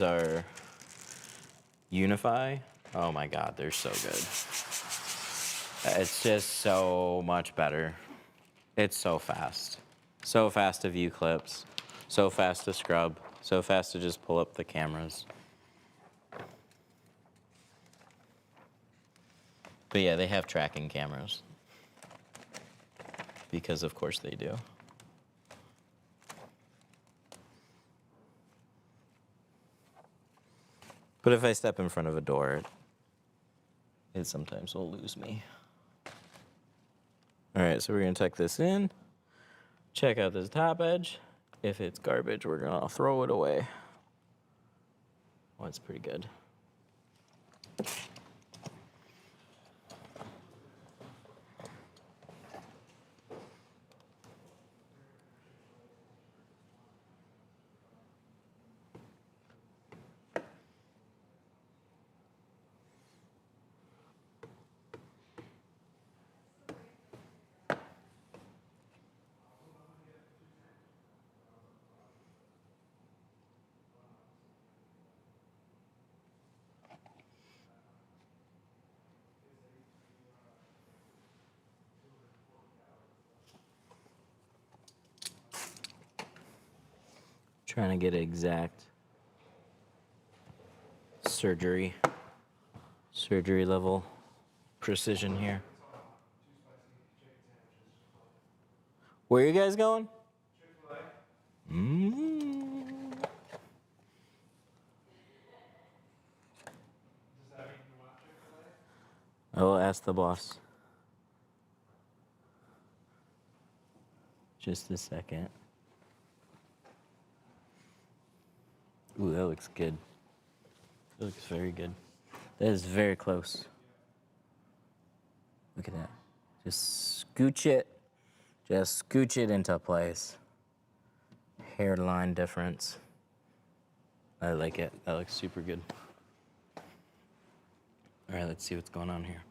are Unify. Oh my God, they're so good. It's just so much better. It's so fast. So fast to view clips. So fast to scrub. So fast to just pull up the cameras. But yeah, they have tracking cameras. Because of course they do. But if I step in front of a door, it sometimes will lose me. All right, so we're gonna tuck this in, check out this top edge. If it's garbage, we're gonna throw it away. Oh, it's pretty good. Trying to get exact surgery level precision here. Where are you guys going? Chick-fil-A. Mm. Does that mean you want Chick-fil-A? I will ask the boss. Just a second. Ooh, that looks good. That looks very good. That is very close. Look at that. Just scooch it. Just scooch it into place. Hairline difference. I like it. That looks super good. All right, let's see what's going on here.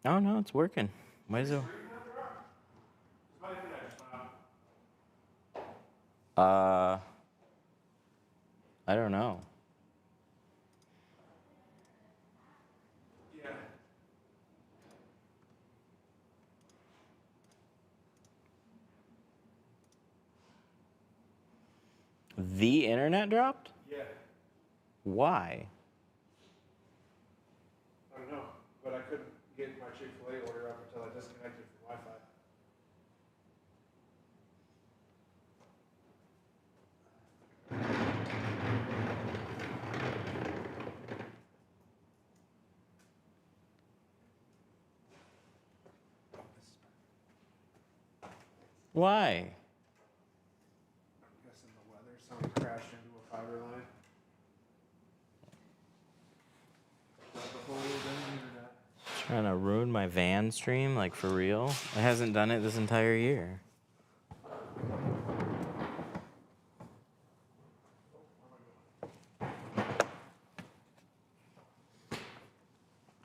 Oh, no, it's working. Why is it? I don't know. Yeah. The internet dropped? Yeah. Why? I don't know, but I couldn't get my Chick-fil-A order up until I disconnected from Wi-Fi. Why? I'm guessing the weather. Somebody crashed into a fiber line. Got the whole damn internet. Trying to ruin my van stream, like for real? It hasn't done it this entire year.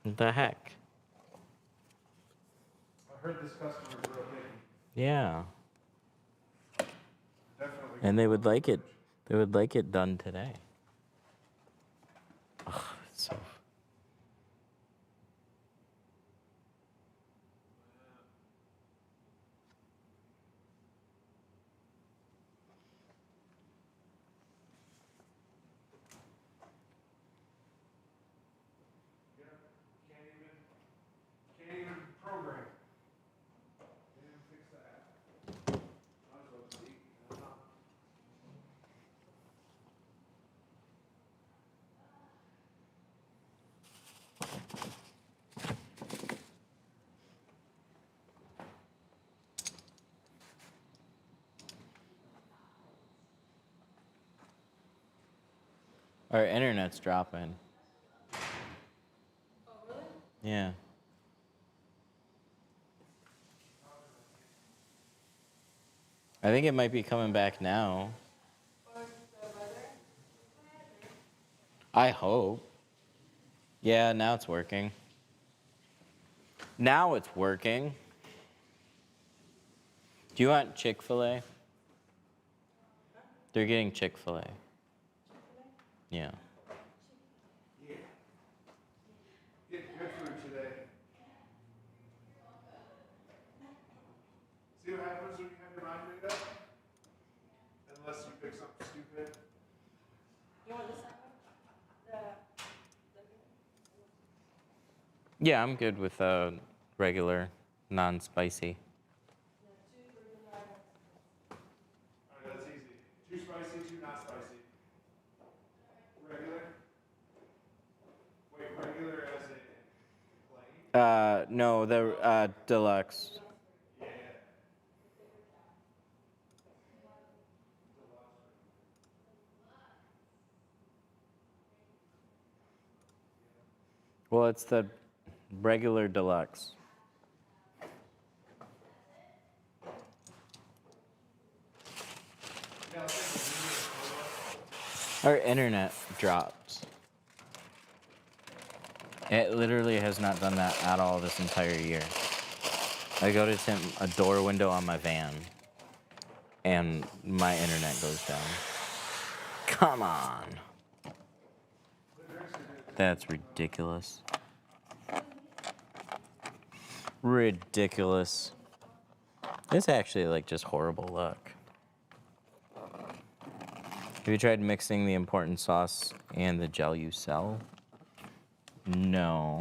What the heck? I heard this customer is real picky. Yeah. Definitely. And they would like it done today. Ugh, it's so. Yeah. Can't even program. Can't even fix the app. Might as well just eat. I don't know. Our internet's dropping. Oh, really? Yeah. I think it might be coming back now. Or the weather? I hope. Yeah, now it's working. Now it's working. Do you want Chick-fil-A? They're getting Chick-fil-A. Yeah. Yeah. Get good food today. See what happens when you have your mind made up? Unless you pick something stupid. You want this one? The Yeah, I'm good with regular, non-spicy. Alright, that's easy. Too spicy, too not spicy. Regular? Wait, regular as in plain? No, the deluxe. Yeah. Well, it's the regular deluxe. Our internet dropped. It literally has not done that at all this entire year. I go to tint a door window on my van, and my internet goes down. Come on. That's ridiculous. Ridiculous. It's actually like just horrible luck. Have you tried mixing the important sauce and the gel you sell? No.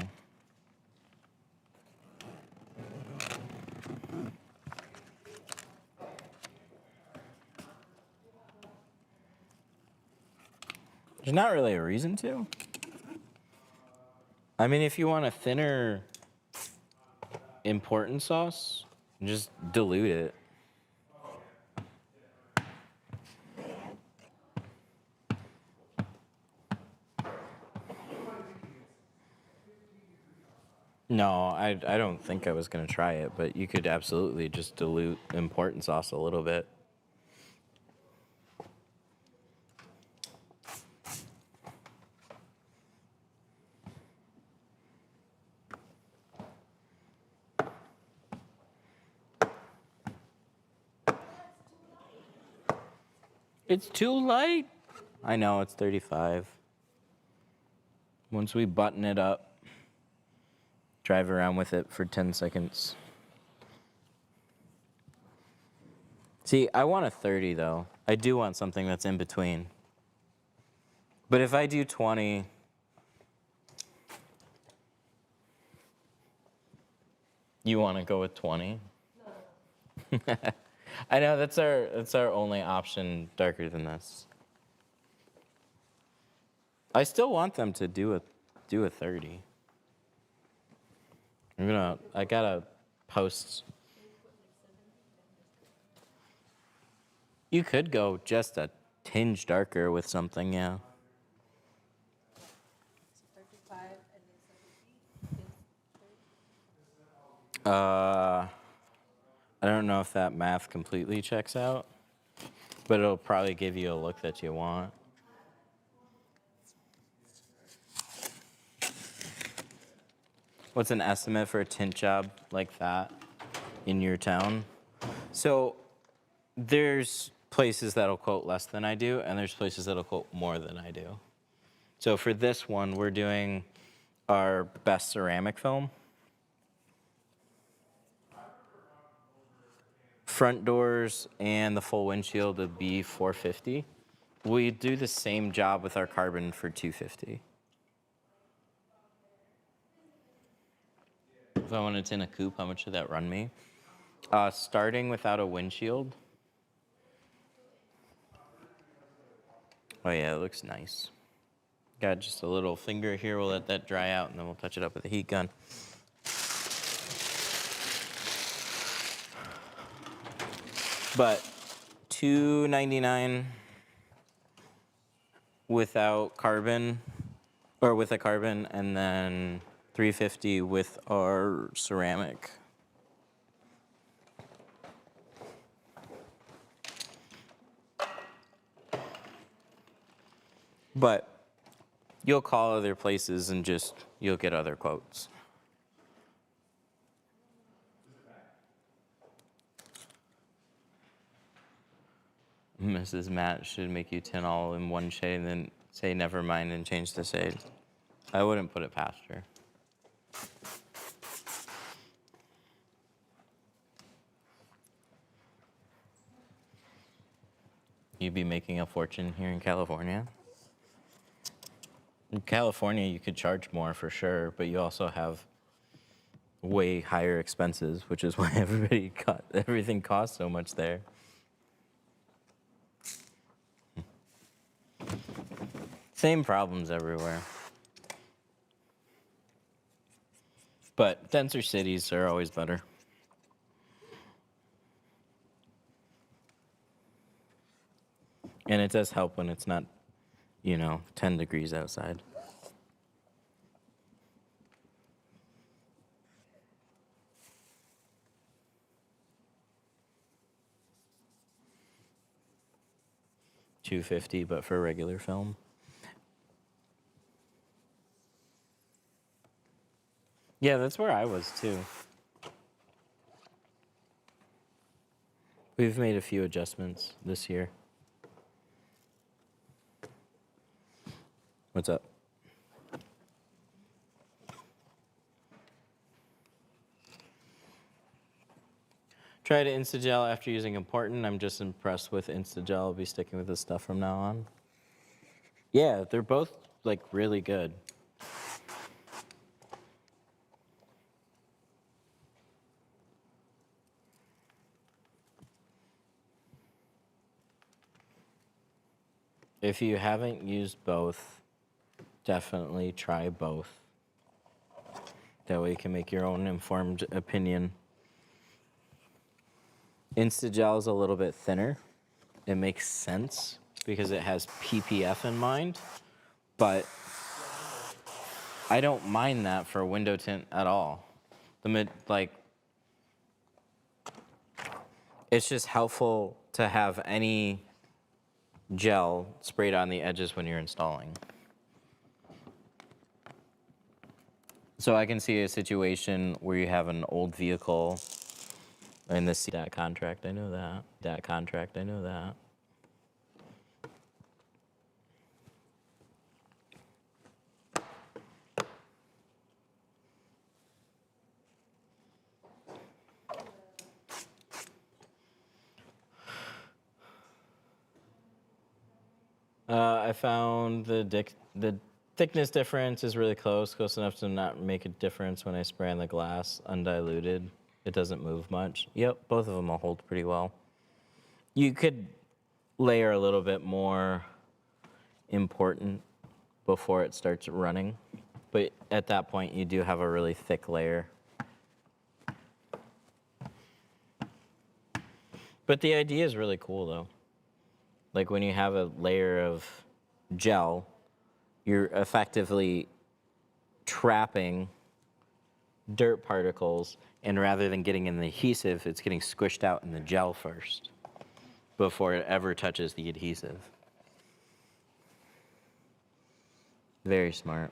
There's not really a reason to. I mean, if you want a thinner important sauce, just dilute it. No, I don't think I was going to try it, but you could absolutely just dilute important sauce a little bit. It's too light. I know, it's 35. Once we button it up, drive around with it for 10 seconds. See, I want a 30 though. I do want something that's in between. But if I do 20, you want to go with 20? No. I know that's our only option darker than this. I still want them to do a 30. I gotta post. You could go just a tinge darker with something, yeah. 35 and then 70 is 30. I don't know if that math completely checks out, but it'll probably give you a look that you want. What's an estimate for a tint job like that in your town? So there's places that'll quote less than I do, and there's places that'll quote more than I do. So for this one, we're doing our best ceramic film. Front doors and the full windshield would be $450. We do the same job with our carbon for $250. If I wanted to tint a coupe, how much would that run me? Starting without a windshield. Oh yeah, it looks nice. Got just a little finger here. We'll let that dry out, and then we'll touch it up with a heat gun. But $299 without carbon, or with a carbon, and then $350 with our ceramic. But you'll call other places and you'll get other quotes. Mrs. Matt should make you tint all in one shade and then say never mind and change the shade. I wouldn't put it past her. You'd be making a fortune here in California. In California, you could charge more for sure, but you also have way higher expenses, which is why everything costs so much there. Same problems everywhere. But denser cities are always better. And it does help when it's not, 10 degrees outside. $250, but for regular film. Yeah, that's where I was too. We've made a few adjustments this year. What's up? Tried Instagel after using Important. I'm just impressed with Instagel. I'll be sticking with this stuff from now on. Yeah, they're both like really good. If you haven't used both, definitely try both. That way you can make your own informed opinion. Instagel is a little bit thinner. It makes sense because it has PPF in mind, but I don't mind that for window tint at all. It's just helpful to have any gel sprayed on the edges when you're installing. So I can see a situation where you have an old vehicle and that contract, I know that. That contract, I know that. I found the thickness difference is really close enough to not make a difference when I spray on the glass, undiluted. It doesn't move much. Yep, both of them will hold pretty well. You could layer a little bit more Important before it starts running, but at that point you do have a really thick layer. But the idea is really cool though. Like when you have a layer of gel, you're effectively trapping dirt particles, and rather than getting in the adhesive, it's getting squished out in the gel first before it ever touches the adhesive. Very smart.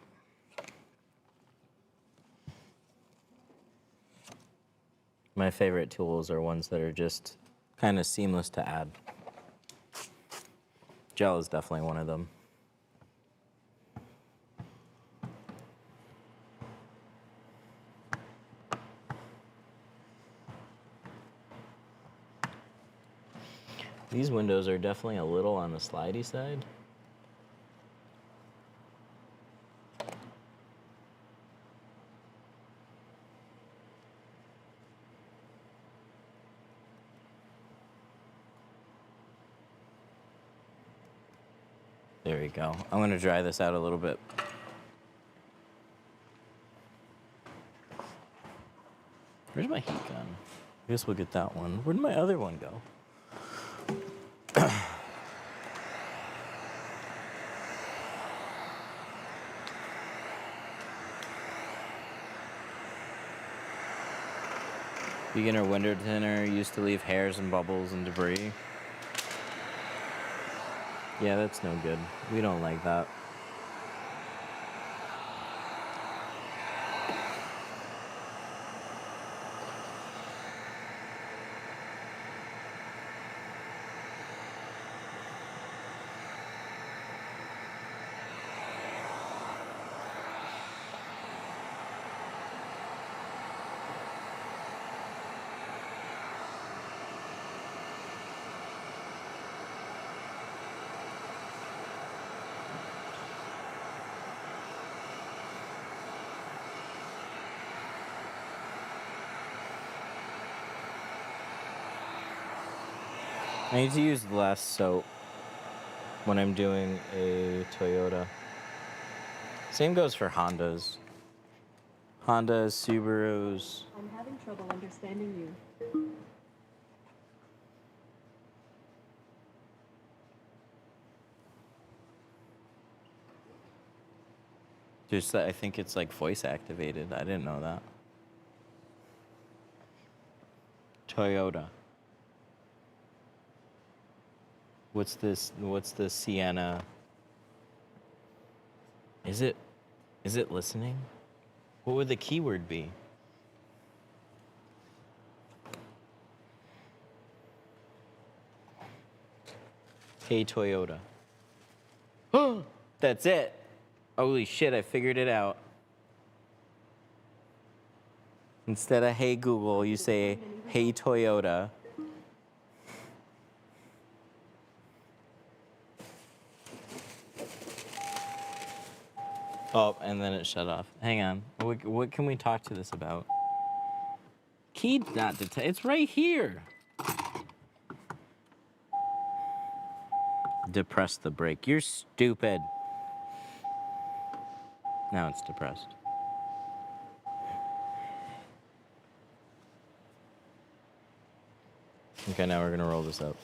My favorite tools are ones that are just kind of seamless to add. Gel is definitely one of them. These windows are definitely a little on the slidey side. There we go. I'm gonna dry this out a little bit. Where's my heat gun? I guess we'll get that one. Where'd my other one go? Beginner window tinter used to leave hairs and bubbles and debris. Yeah, that's no good. We don't like that. I need to use less soap when I'm doing a Toyota. Same goes for Hondas. Hondas, Subarus. I'm having trouble understanding you. Just I think it's like voice activated. I didn't know that. Toyota. What's this? What's the Sienna? Is it listening? What would the keyword be? Hey Toyota. That's it. Holy shit, I figured it out. Instead of hey Google, you say hey Toyota. Oh, and then it shut off. Hang on. What can we talk to this about? Key not detect. It's right here. Depress the brake. You're stupid. Now it's depressed. Okay, now we're gonna roll this up.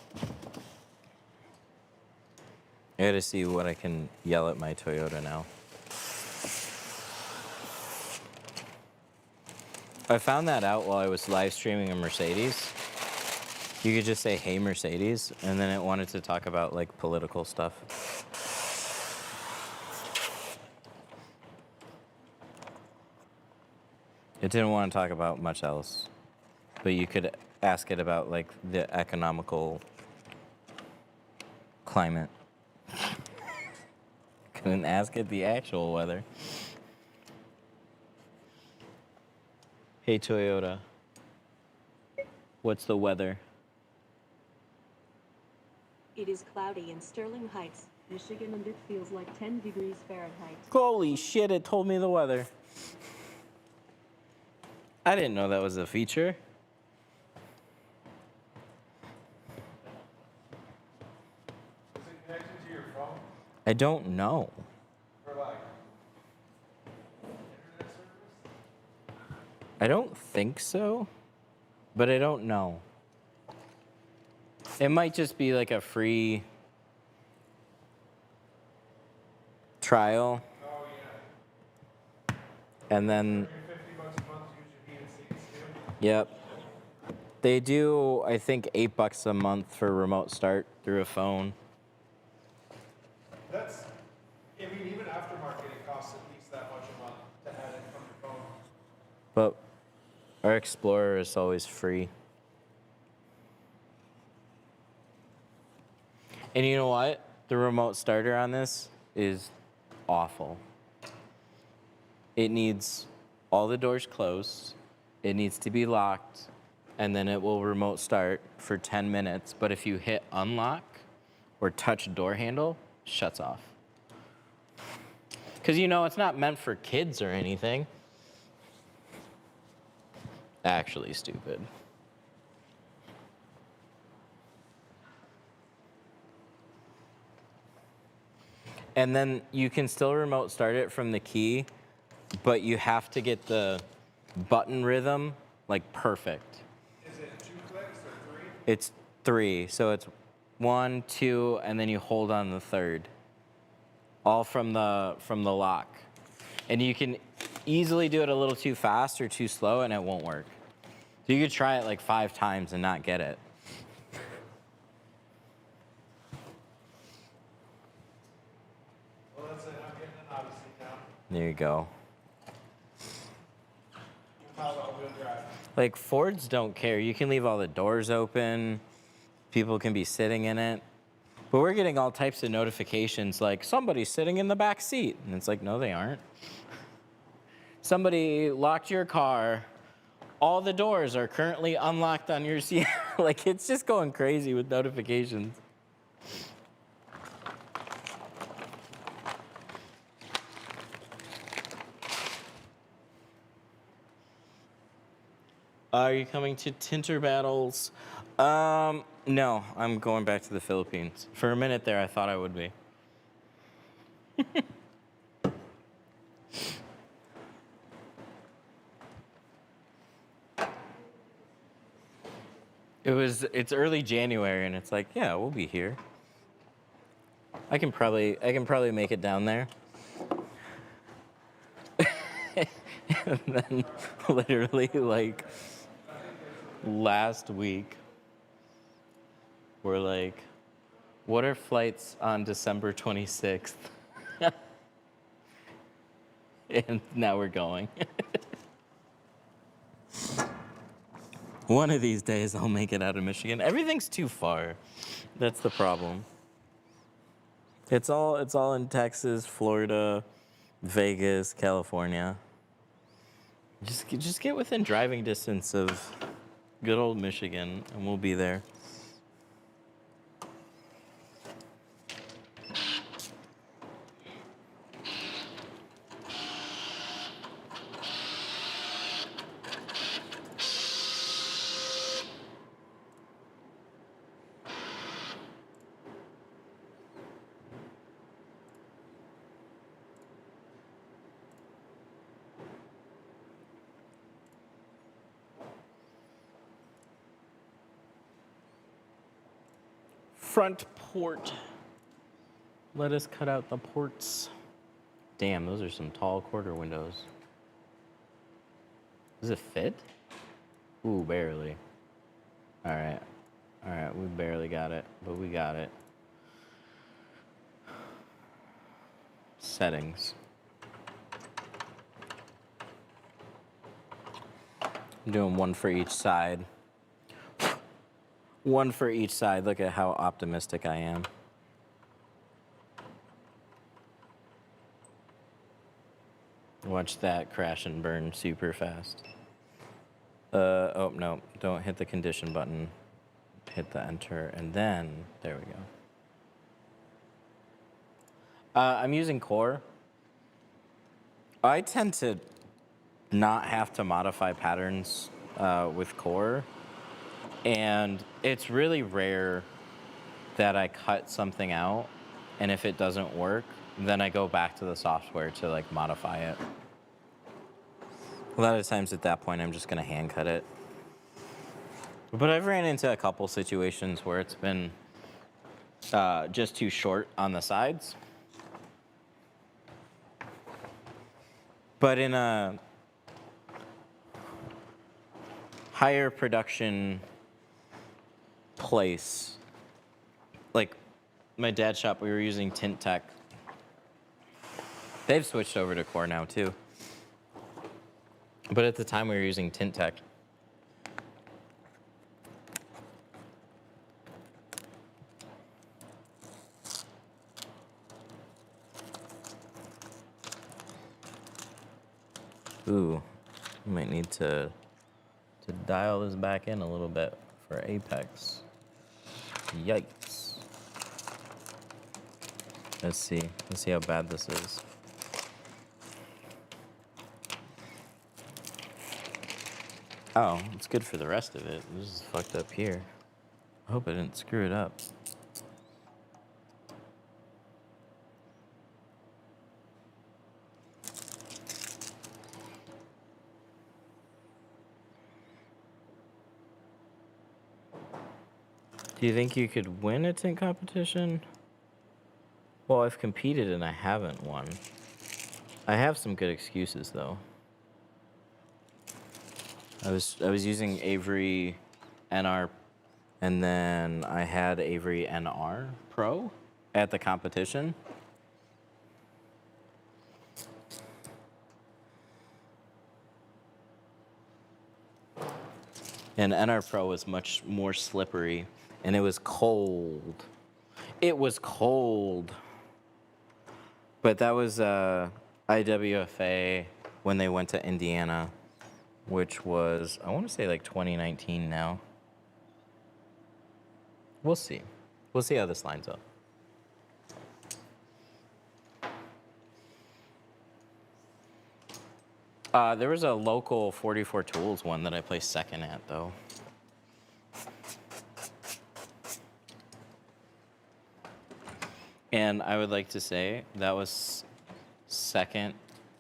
I gotta see what I can yell at my Toyota now. I found that out while I was live streaming a Mercedes. You could just say, hey, Mercedes, and then it wanted to talk about like political stuff. It didn't want to talk about much else, but you could ask it about like the economical climate. Couldn't ask it the actual weather. Hey Toyota, what's the weather? It is cloudy in Sterling Heights, Michigan, and it feels like 10 degrees Fahrenheit. Holy shit, it told me the weather. I didn't know that was a feature. Is it connected to your phone I don't know. for like internet service? I don't think so, but I don't know. It might just be like a free trial, Oh yeah. and then, $50 a month to use your heated seats too. yep. They do, I think, $8 a month for remote start through a phone. That's, I mean, even aftermarket, it costs at least that much a month to add it from your phone. But our Explorer is always free. And you know what? The remote starter on this is awful. It needs all the doors closed, it needs to be locked, and then it will remote start for 10 minutes. But if you hit unlock or touch door handle, shuts off. Because you know, it's not meant for kids or anything. Actually stupid. And then you can still remote start it from the key, but you have to get the button rhythm like perfect. Is it 2 clicks or 3? It's 3, so it's 1, 2, and then you hold on the third. All from the lock. And you can easily do it a little too fast or too slow and it won't work. So you could try it like 5 times and not get it. Well, that's it. I'm getting an Odyssey now. There you go. Without all-wheel drive. Like Fords don't care. You can leave all the doors open. People can be sitting in it. But we're getting all types of notifications like somebody's sitting in the back seat. And it's like, no, they aren't. Somebody locked your car. All the doors are currently unlocked on your seat. Like it's just going crazy with notifications. Are you coming to Tinter Battles? No, I'm going back to the Philippines. For a minute there, I thought I would be. It's early January, and it's like, yeah, we'll be here. I can probably make it down there. And then literally like last week, we're like, what are flights on December 26th? And now we're going. One of these days I'll make it out of Michigan. Everything's too far. That's the problem. It's all in Texas, Florida, Vegas, California. Just get within driving distance of good old Michigan and we'll be there. Front port. Let us cut out the ports. Damn, those are some tall quarter windows. Does it fit? Ooh, barely. All right, we barely got it, but we got it. Settings. I'm doing one for each side. One for each side. Look at how optimistic I am. Watch that crash and burn super fast. Oh, no. Don't hit the condition button. Hit the enter, and then, there we go. I'm using Core. I tend to not have to modify patterns with Core. And it's really rare that I cut something out, and if it doesn't work, then I go back to the software to like modify it. A lot of times at that point, I'm just gonna hand cut it. But I've ran into a couple situations where it's been just too short on the sides. But in a higher production place, like my dad's shop, we were using Tint Tech. They've switched over to Core now too. But at the time we were using Tint Tech. Ooh, I might need to dial this back in a little bit for Apex. Yikes. Let's see how bad this is. Oh, it's good for the rest of it. This is fucked up here. I hope I didn't screw it up. Do you think you could win a tint competition? Well, I've competed and I haven't won. I have some good excuses though. I was using Avery NR, and then I had Avery NR Pro at the competition. And NR Pro was much more slippery, and it was cold. It was cold. But that was IWFA when they went to Indiana, which was, I want to say like 2019 now. We'll see. We'll see how this lines up. There was a local 44 Tools one that I placed second at, though. And I would like to say that was second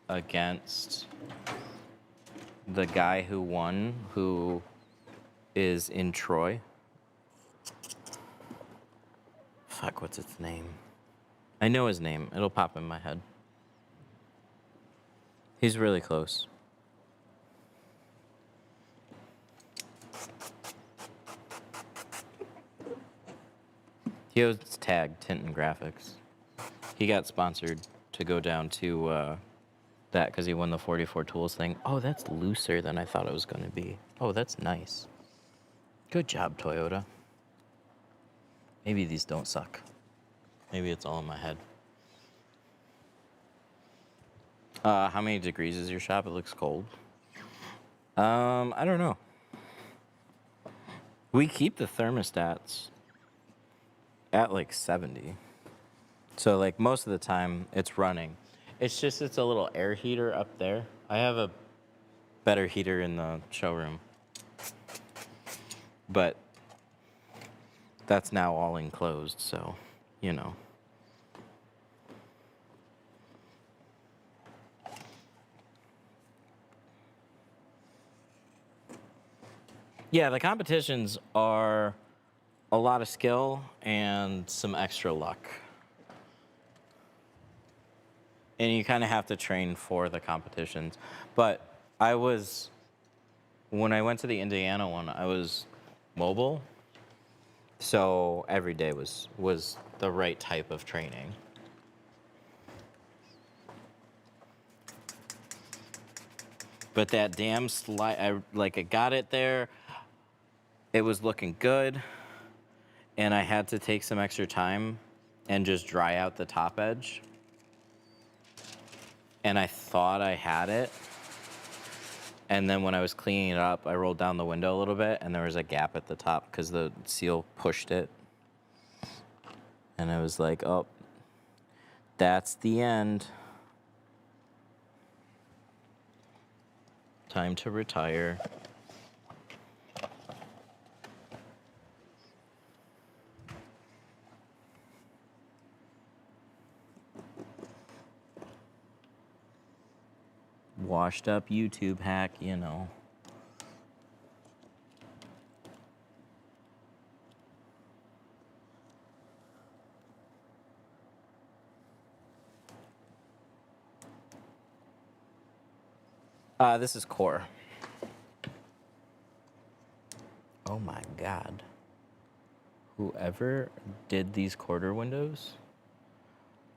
against the guy who won, who is in Troy. Fuck, what's its name? I know his name. It'll pop in my head. He's really close. He was tagged Tint and Graphics. He got sponsored to go down to that because he won the 44 Tools thing. Oh, that's looser than I thought it was going to be. Oh, that's nice. Good job, Toyota. Maybe these don't suck. Maybe it's all in my head. How many degrees is your shop? It looks cold. I don't know. We keep the thermostats at like 70. So like most of the time it's running. It's just it's a little air heater up there. I have a better heater in the showroom. But that's now all enclosed, so, you know. Yeah, the competitions are a lot of skill and some extra luck. And you kind of have to train for the competitions. But when I went to the Indiana one, I was mobile. So every day was the right type of training. But that damn slide, I got it there. It was looking good. And I had to take some extra time and just dry out the top edge. And I thought I had it. And then when I was cleaning it up, I rolled down the window a little bit, and there was a gap at the top because the seal pushed it. And I was like, oh, that's the end. Time to retire. Washed up YouTube hack, you know. This is core. Oh my God. Whoever did these quarter windows,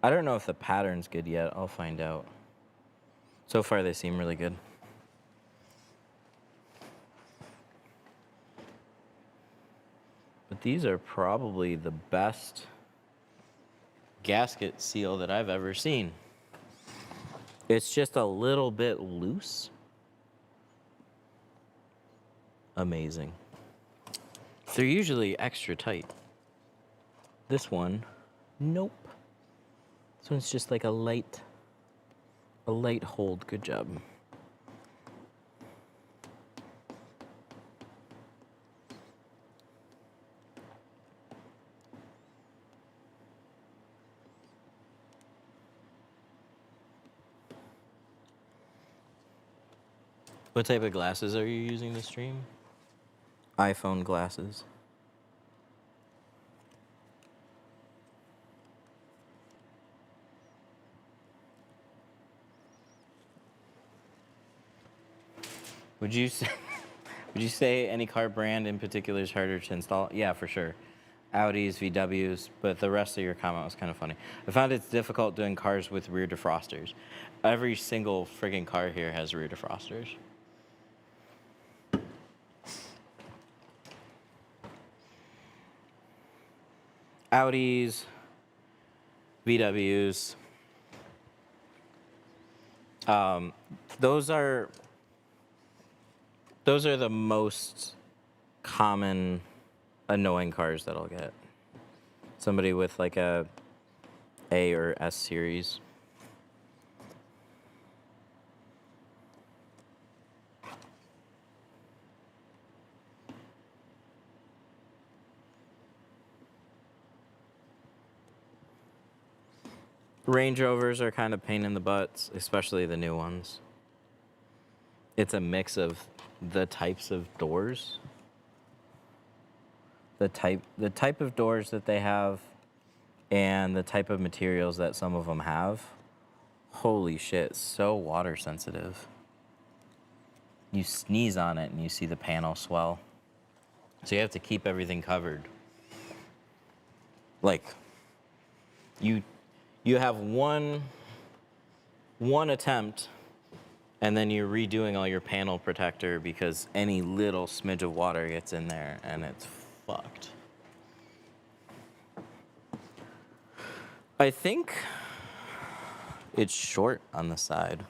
I don't know if the pattern's good yet. I'll find out. So far, they seem really good. But these are probably the best gasket seal that I've ever seen. It's just a little bit loose. Amazing. They're usually extra tight. This one, nope. This one's just like a light hold. Good job. What type of glasses are you using to stream? iPhone glasses. Would you say any car brand in particular is harder to install? Yeah, for sure. Audis, VWs, but the rest of your comment was kind of funny. I found it's difficult doing cars with rear defrosters. Every single friggin' car here has rear defrosters. Audis, VWs. Those are the most common annoying cars that I'll get. Somebody with like a A or S series. Range Rovers are kind of pain in the butts, especially the new ones. It's a mix of the types of doors, the type of doors that they have, and the type of materials that some of them have. Holy shit, so water sensitive. You sneeze on it and you see the panel swell. So you have to keep everything covered. Like, you have one attempt, and then you're redoing all your panel protector because any little smidge of water gets in there and it's fucked. I think it's short on the side.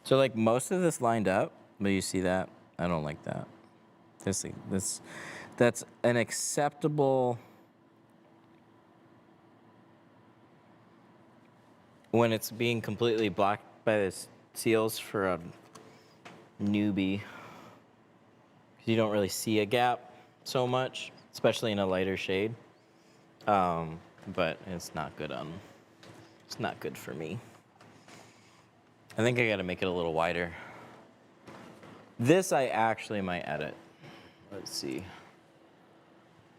So like most of this lined up, but you see that? I don't like that. That's an acceptable when it's being completely blocked by the seals for a newbie. You don't really see a gap so much, especially in a lighter shade. But it's not good it's not good for me. I think I gotta make it a little wider. This I actually might edit. Let's see.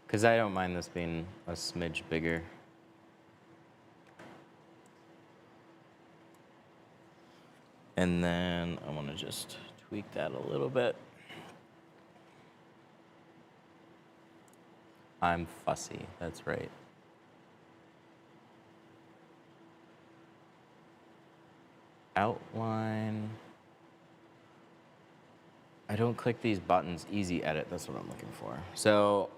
Because I don't mind this being a smidge bigger. And then I want to just tweak that a little bit. I'm fussy, that's right. Outline. I don't click these buttons, easy edit, that's what I'm looking for. So,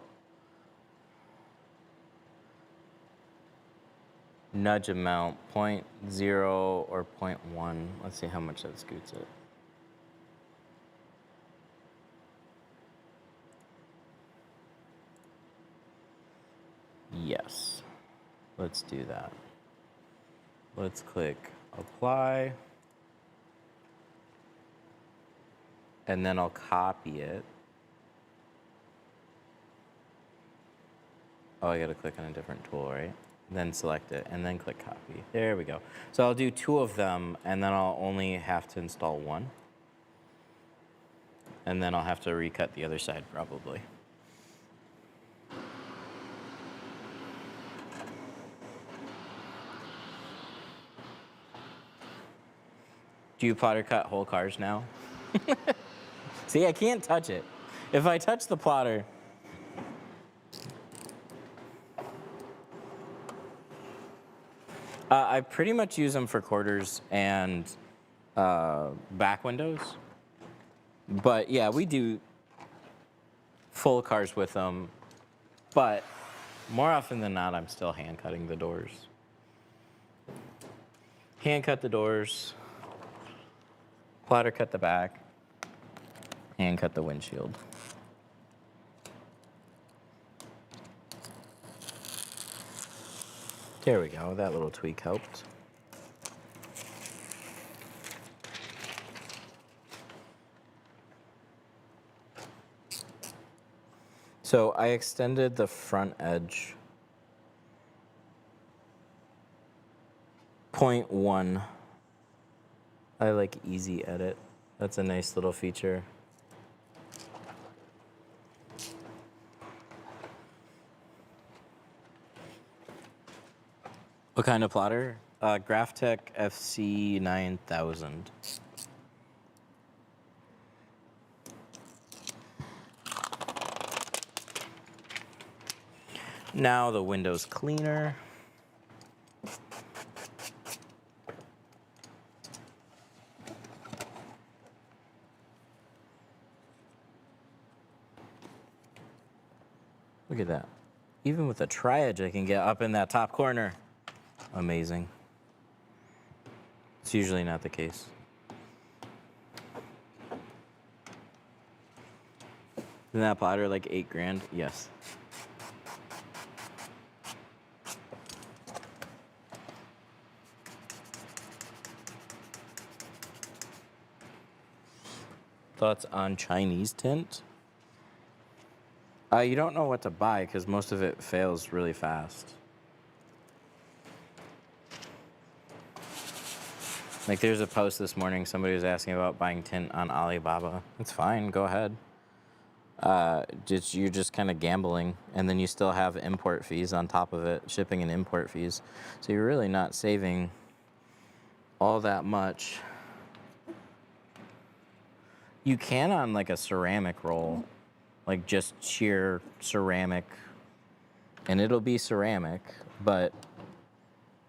nudge amount, 0.0 or 0.1. Let's see how much that scoots it. Yes, let's do that. Let's click apply. And then I'll copy it. Oh, I gotta click on a different tool, right? Then select it, and then click copy. There we go. So I'll do 2 of them, and then I'll only have to install 1. And then I'll have to recut the other side, probably. Do you plotter cut whole cars now? See, I can't touch it. If I touch the plotter, I pretty much use them for quarters and back windows. But yeah, we do full cars with them. But more often than not, I'm still hand cutting the doors. Hand cut the doors, plotter cut the back, hand cut the windshield. There we go, that little tweak helped. So I extended the front edge 0.1. I like easy edit. That's a nice little feature. What kind of plotter? Graphtec FC 9000. Now the window's cleaner. Look at that. Even with a tri-edge, I can get up in that top corner. Amazing. It's usually not the case. Isn't that plotter like $8,000? Yes. Thoughts on Chinese tint? You don't know what to buy because most of it fails really fast. Like there's a post this morning, somebody was asking about buying tint on Alibaba. It's fine, go ahead. You're just kind of gambling, and then you still have import fees on top of it, shipping and import fees. So you're really not saving all that much. You can on like a ceramic roll, like just sheer ceramic, and it'll be ceramic, but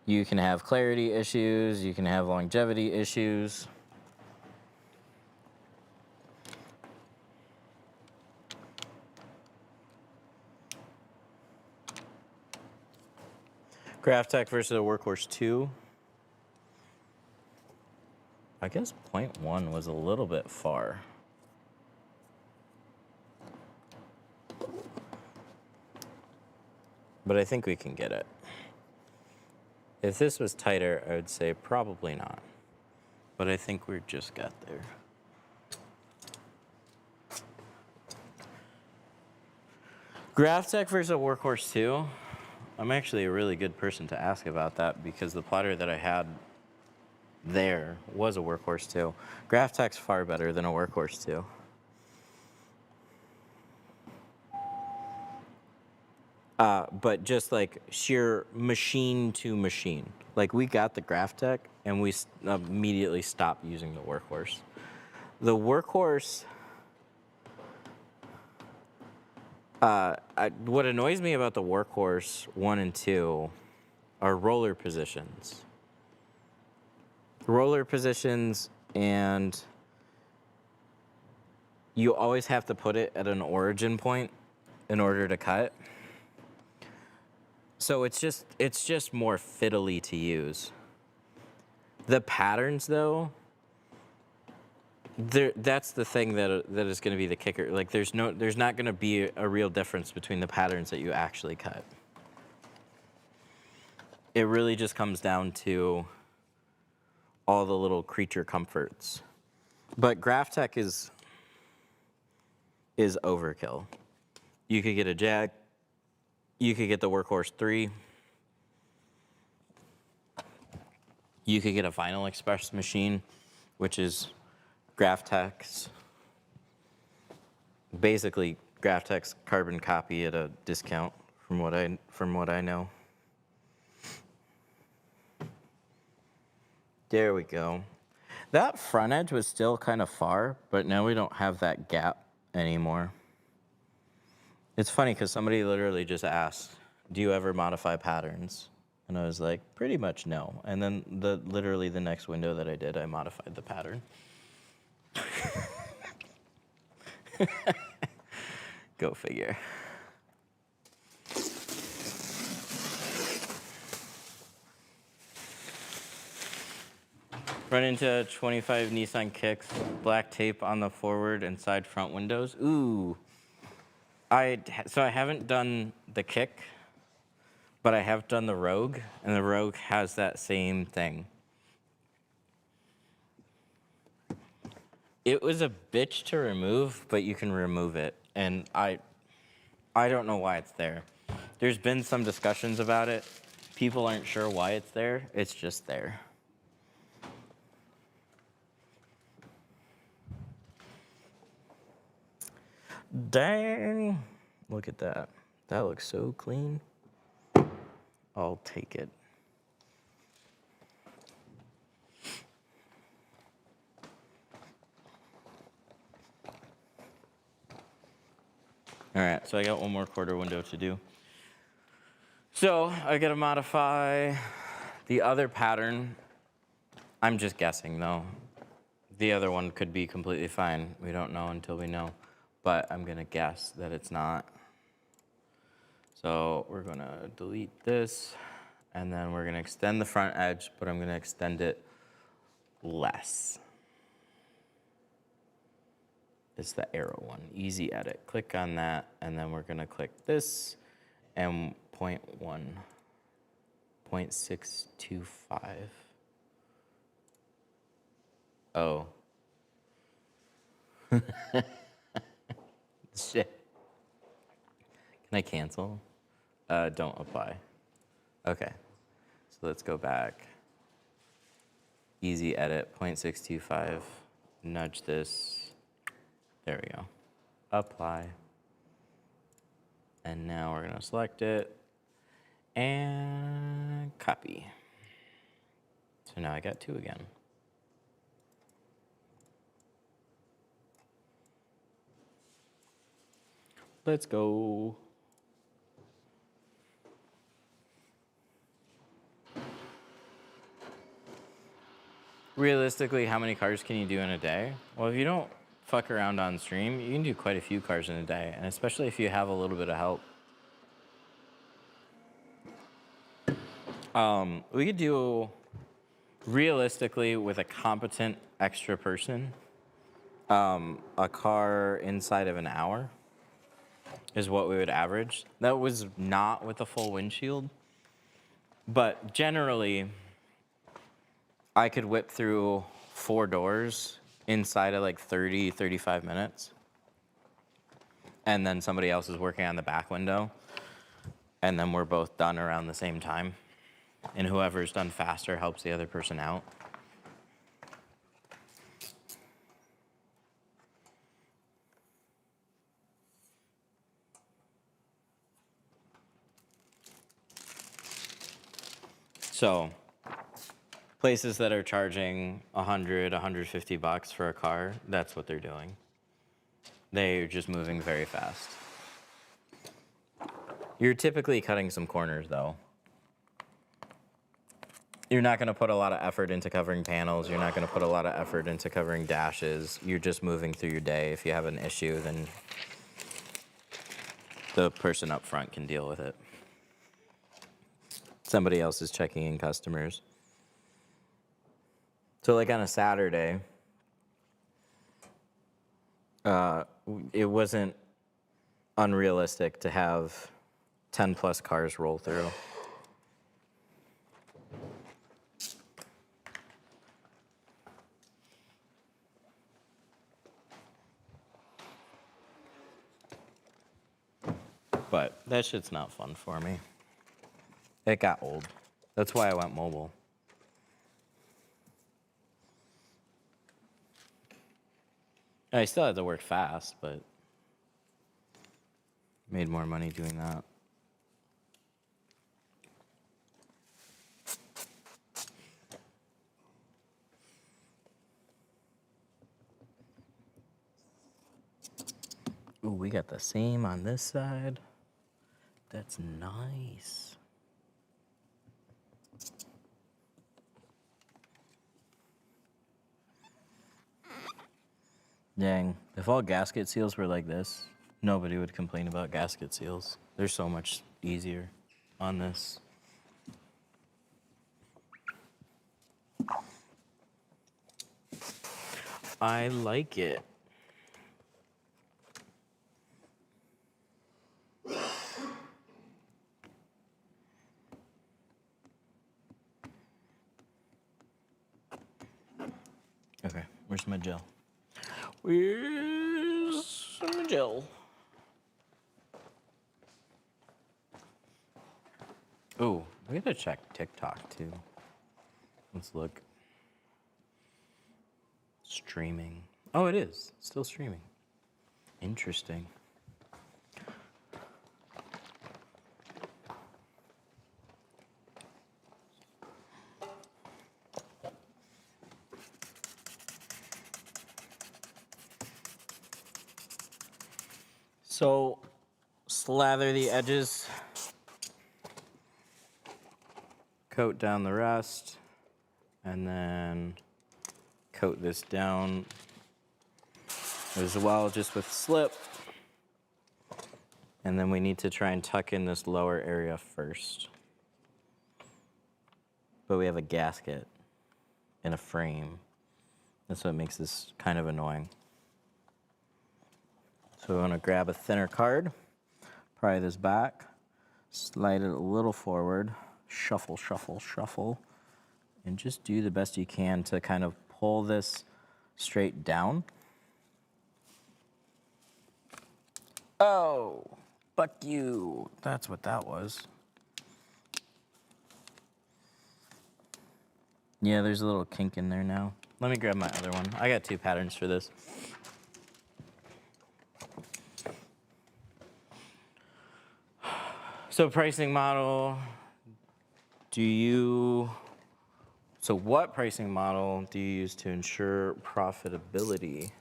you can have clarity issues, you can have longevity issues. Graphtec versus a Workhorse 2. I guess 0.1 was a little bit far. But I think we can get it. If this was tighter, I would say probably not. But I think we just got there. Graphtec versus a Workhorse 2. I'm actually a really good person to ask about that because the plotter that I had there was a Workhorse 2. Graphtec's far better than a Workhorse 2. But just like sheer machine to machine. Like we got the Graphtec and we immediately stopped using the Workhorse. The Workhorse, what annoys me about the Workhorse 1 and 2 are roller positions. Roller positions, and you always have to put it at an origin point in order to cut. So it's just more fiddly to use. The patterns though, that's the thing that is going to be the kicker. Like there's not going to be a real difference between the patterns that you actually cut. It really just comes down to all the little creature comforts. But Graphtec is overkill. You could get a Jag, you could get the Workhorse 3, you could get a Vinyl Express machine, which is Graphtec's, basically Graphtec's carbon copy at a discount from what I know. There we go. That front edge was still kind of far, but now we don't have that gap anymore. It's funny because somebody literally just asked, do you ever modify patterns? And I was like, pretty much no. And then literally the next window that I did, I modified the pattern. Go figure. Run into 25 Nissan Kicks, black tape on the forward and side front windows. Ooh. So I haven't done the Kick, but I have done the Rogue, and the Rogue has that same thing. It was a bitch to remove, but you can remove it, and I don't know why it's there. There's been some discussions about it. People aren't sure why it's there. It's just there. Dang. Look at that. That looks so clean. I'll take it. All right, so I got one more quarter window to do. So I gotta modify the other pattern. I'm just guessing though. The other one could be completely fine. We don't know until we know. But I'm gonna guess that it's not. So we're gonna delete this, and then we're gonna extend the front edge, but I'm gonna extend it less. It's the arrow one, easy edit. Click on that, and then we're gonna click this, and 0.1, 0.625. Oh. Shit. Can I cancel? Don't apply. Okay, so let's go back. Easy edit, 0.625. Nudge this. There we go. Apply. And now we're gonna select it and copy. So now I got 2 again. Let's go. Realistically, how many cars can you do in a day? Well, if you don't fuck around on stream, you can do quite a few cars in a day, and especially if you have a little bit of help. We could do, realistically, with a competent extra person, a car inside of an hour is what we would average. That was not with a full windshield, but generally, I could whip through 4 doors inside of like 30, 35 minutes. And then somebody else is working on the back window. And then we're both done around the same time. And whoever's done faster helps the other person out. So, places that are charging 100, 150 bucks for a car, that's what they're doing. They're just moving very fast. You're typically cutting some corners, though. You're not going to put a lot of effort into covering panels. You're not going to put a lot of effort into covering dashes. You're just moving through your day. If you have an issue, then the person up front can deal with it. Somebody else is checking in customers. So like on a Saturday, it wasn't unrealistic to have 10 plus cars roll through. But that shit's not fun for me. It got old. That's why I went mobile. I still had to work fast, but made more money doing that. Ooh, we got the same on this side. That's nice. Dang, if all gasket seals were like this, nobody would complain about gasket seals. They're so much easier on this. I like it. Okay, where's my gel? Where's my gel? Ooh, we gotta check TikTok too. Let's look. Streaming. Oh, it is. Still streaming. Interesting. So, slather the edges. Coat down the rest. And then coat this down as well, just with slip. And then we need to try and tuck in this lower area first. But we have a gasket and a frame. That's what makes this kind of annoying. So we want to grab a thinner card, pry this back, slide it a little forward, shuffle, shuffle, shuffle, and just do the best you can to kind of pull this straight down. Oh, Fuck you. That's what that was. Yeah, there's a little kink in there now. Let me grab my other one. I got 2 patterns for this. So pricing model, what pricing model do you use to ensure profitability?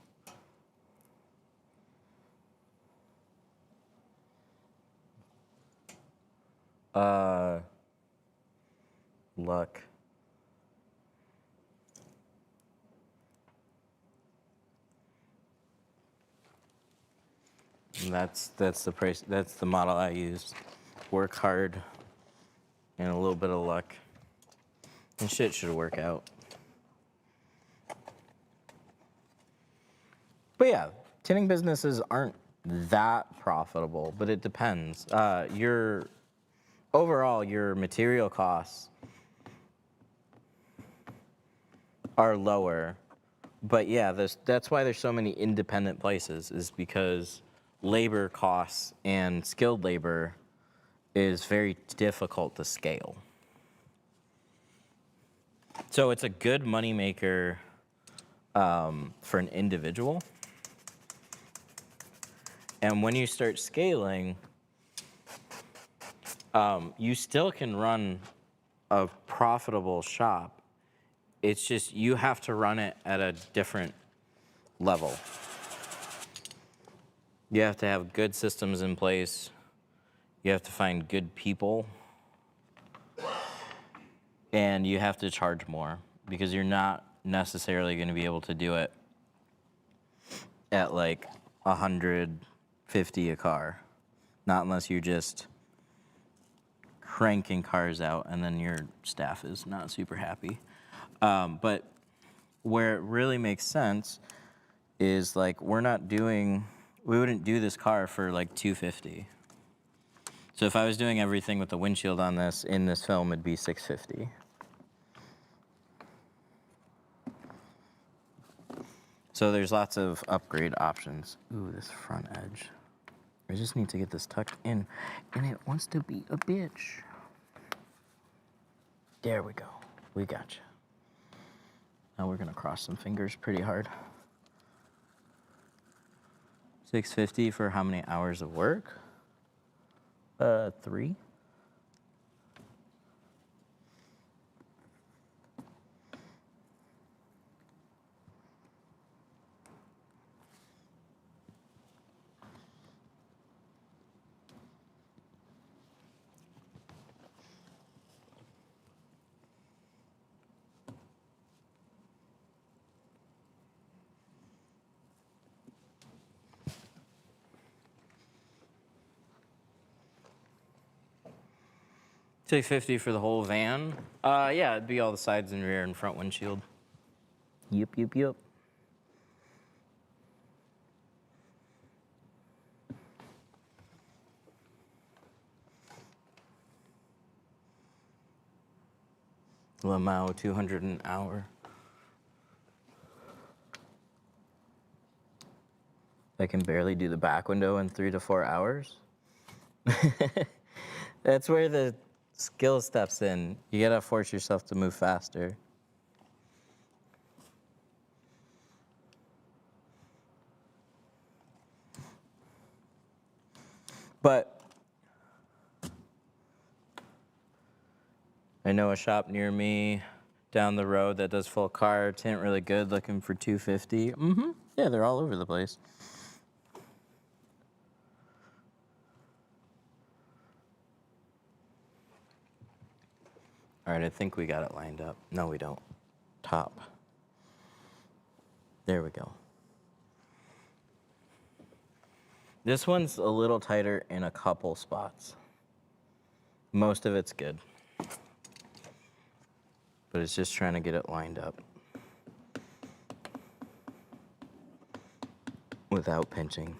Luck. And that's the price. That's the model I use. Work hard and a little bit of luck, and shit should work out. But yeah, tinting businesses aren't that profitable, but it depends. Overall, your material costs are lower. But yeah, that's why there's so many independent places, is because labor costs and skilled labor is very difficult to scale. So it's a good moneymaker for an individual. And when you start scaling, you still can run a profitable shop. It's just you have to run it at a different level. You have to have good systems in place. You have to find good people. And you have to charge more, because you're not necessarily going to be able to do it at like $150 a car. Not unless you're just cranking cars out and then your staff is not super happy. But where it really makes sense is like we wouldn't do this car for like $250. So if I was doing everything with the windshield on this in this film, it'd be $650. So there's lots of upgrade options. Ooh, this front edge. I just need to get this tucked in, and it wants to be a bitch. There we go. We got you. Now we're gonna cross some fingers pretty hard. $650 for how many hours of work? 3. $650 for the whole van? Yeah, it'd be all the sides and rear and front windshield. Yep. Lamau, 200 an hour. I can barely do the back window in 3 to 4 hours. That's where the skill steps in. You gotta force yourself to move faster. But I know a shop near me down the road that does full car tint really good, looking for $250. Yeah, they're all over the place. All right, I think we got it lined up. No, we don't. Top. There we go. This one's a little tighter in a couple spots. Most of it's good. But it's just trying to get it lined up without pinching.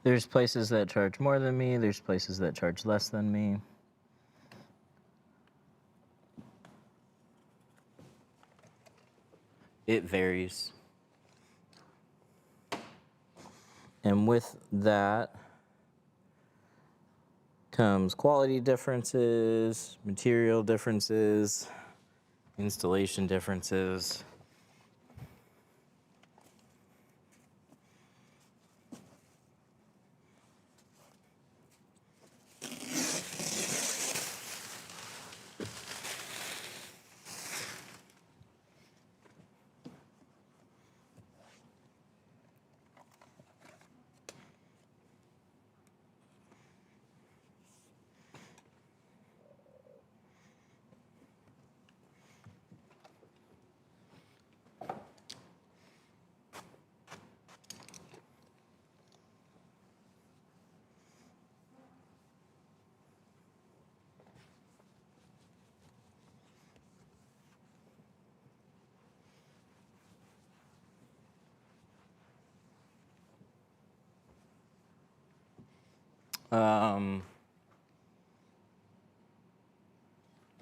There's places that charge more than me. There's places that charge less than me. It varies. And with that comes quality differences, material differences, installation differences.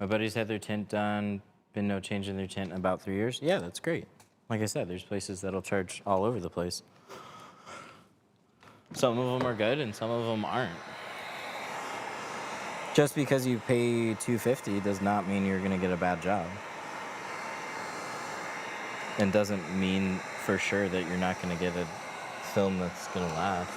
My buddies had their tint done, been no change in their tint in about 3 years. Yeah, that's great. Like I said, there's places that'll charge all over the place. Some of them are good and some of them aren't. Just because you pay $250 does not mean you're gonna get a bad job. And doesn't mean for sure that you're not gonna get a film that's gonna last.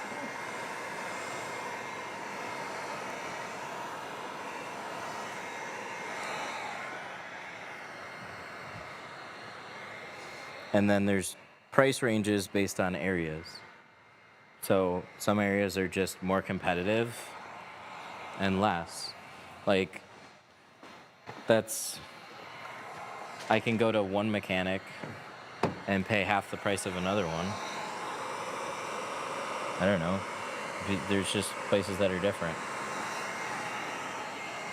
And then there's price ranges based on areas. So some areas are just more competitive and less. Like, I can go to one mechanic and pay half the price of another one. I don't know. There's just places that are different.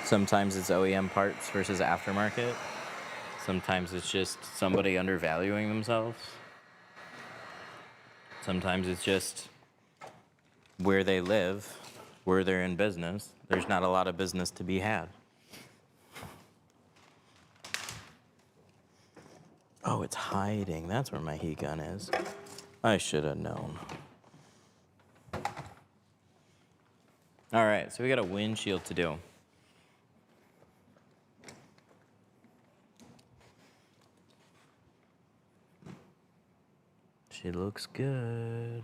Sometimes it's OEM parts versus aftermarket. Sometimes it's just somebody undervaluing themselves. Sometimes it's just where they live, where they're in business. There's not a lot of business to be had. Oh, it's hiding. That's where my heat gun is. I should have known. All right, so we got a windshield to do. She looks good.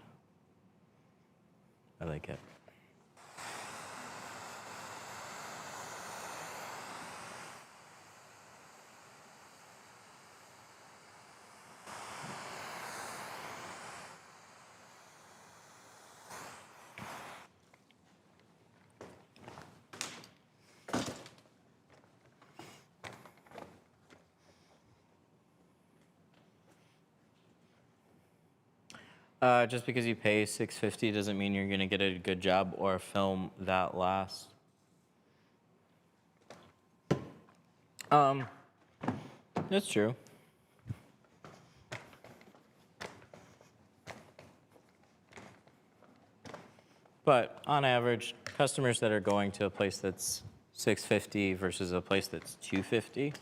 I like it. Just because you pay $650 doesn't mean you're gonna get a good job or a film that lasts. That's true. But on average, customers that are going to a place that's $650 versus a place that's $250,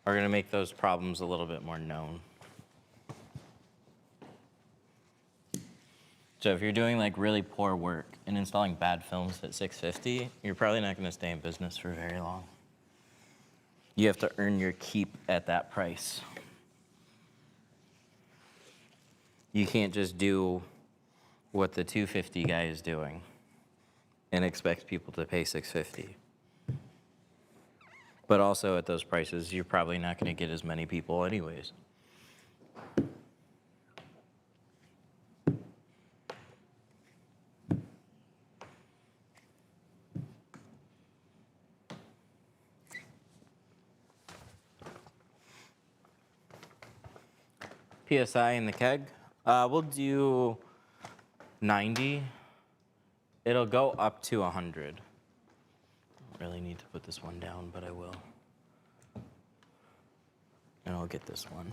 are going to make those problems a little bit more known. So if you're doing like really poor work and installing bad films at $650, you're probably not going to stay in business for very long. You have to earn your keep at that price. You can't just do what the $250 guy is doing and expect people to pay $650. But also at those prices, you're probably not going to get as many people anyways. PSI in the keg, we'll do 90. It'll go up to 100. Don't really need to put this one down, but I will. I'll get this one.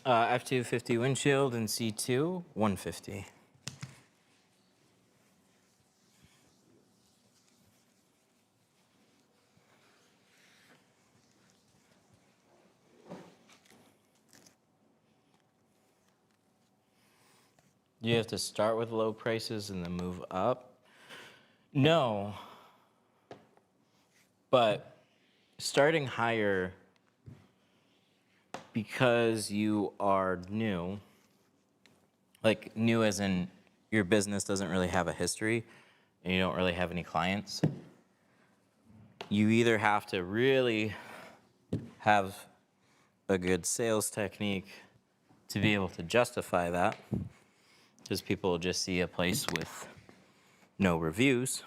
F250 windshield and C2 150. You have to start with low prices and then move up? No. But starting higher because you are new, like new as in your business doesn't really have a history and you don't really have any clients, you either have to really have a good sales technique to be able to justify that, because people will just see a place with no reviews.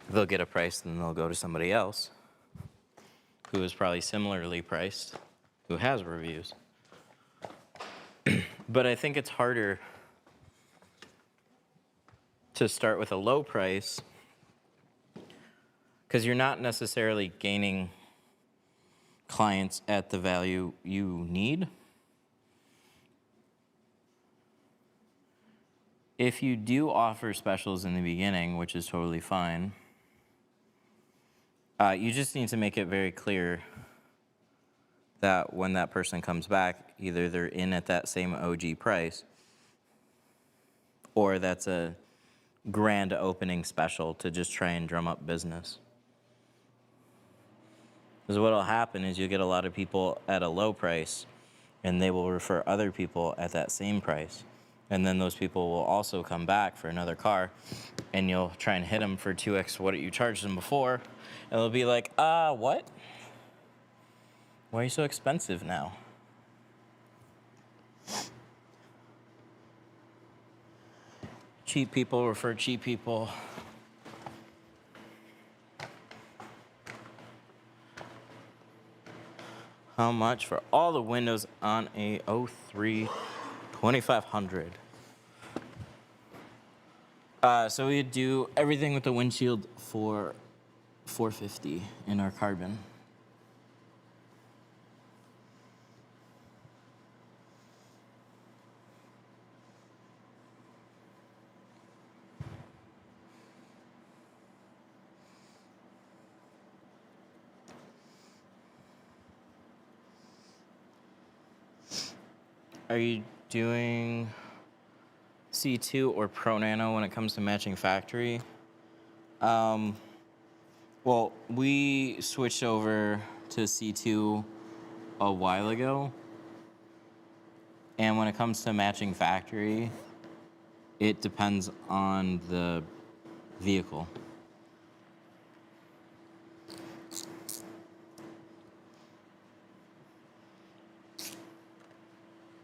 They'll get a price and they'll go to somebody else who is probably similarly priced, who has reviews. But I think it's harder to start with a low price because you're not necessarily gaining clients at the value you need. If you do offer specials in the beginning, which is totally fine, you just need to make it very clear that when that person comes back, either they're in at that same OG price or that's a grand opening special to just try and drum up business. Because what will happen is you'll get a lot of people at a low price and they will refer other people at that same price. And then those people will also come back for another car and you'll try and hit them for 2x what you charged them before. And they'll be like, what? Why are you so expensive now? Cheap people refer cheap people. How much for all the windows on a 03 2500? So we do everything with the windshield for $450 in our carbon. Are you doing C2 or Pro Nano when it comes to matching factory? Well, we switched over to C2 a while ago. And when it comes to matching factory, it depends on the vehicle.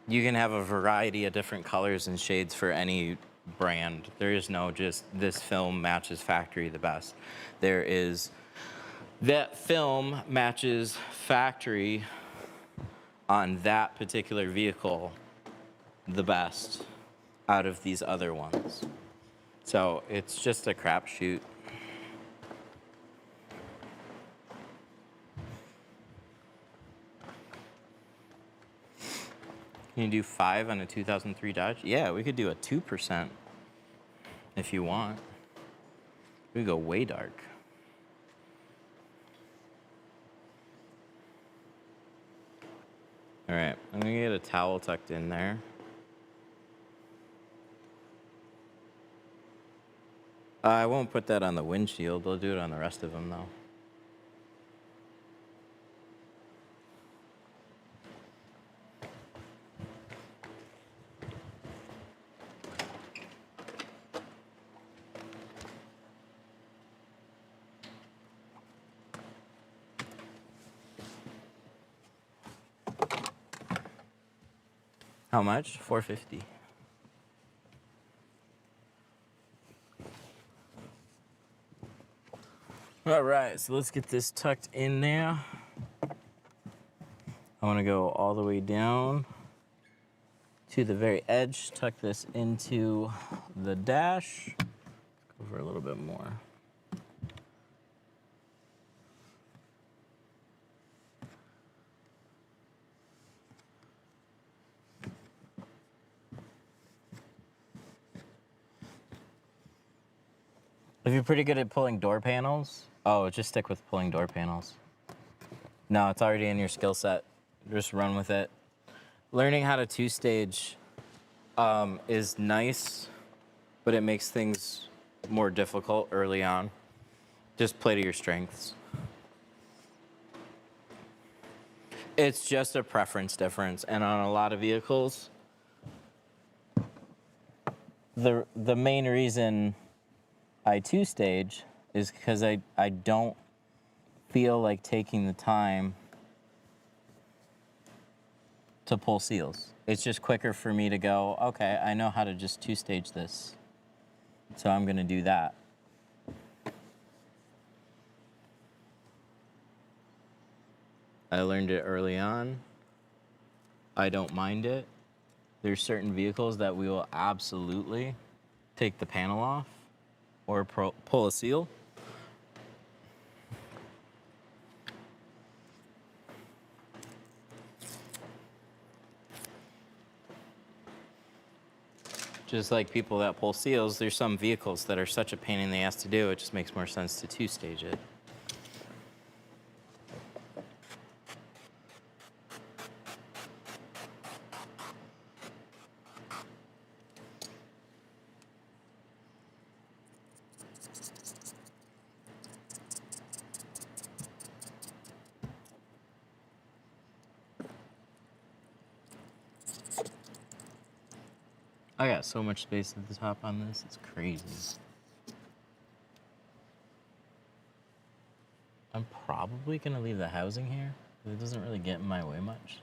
You can have a variety of different colors and shades for any brand. There is no just this film matches factory the best. There is that film matches factory on that particular vehicle the best out of these other ones. So it's just a crapshoot. Can you do 5 on a 2003 Dodge? Yeah, we could do a 2% if you want. We could go way dark. All right, I'm gonna get a towel tucked in there. I won't put that on the windshield. I'll do it on the rest of them though. How much? 450. All right, so let's get this tucked in there. I want to go all the way down to the very edge, tuck this into the dash. Go for a little bit more. If you're pretty good at pulling door panels, oh, just stick with pulling door panels. No, it's already in your skill set. Just run with it. Learning how to two-stage is nice, but it makes things more difficult early on. Just play to your strengths. It's just a preference difference, and on a lot of vehicles, the main reason I two-stage is because I don't feel like taking the time to pull seals. It's just quicker for me to go, okay, I know how to just two-stage this, so I'm gonna do that. I learned it early on. I don't mind it. There's certain vehicles that we will absolutely take the panel off or pull a seal. Just like people that pull seals, there's some vehicles that are such a pain in the ass to do, it just makes more sense to two-stage it. I got so much space at the top on this, it's crazy. I'm probably gonna leave the housing here, because it doesn't really get in my way much.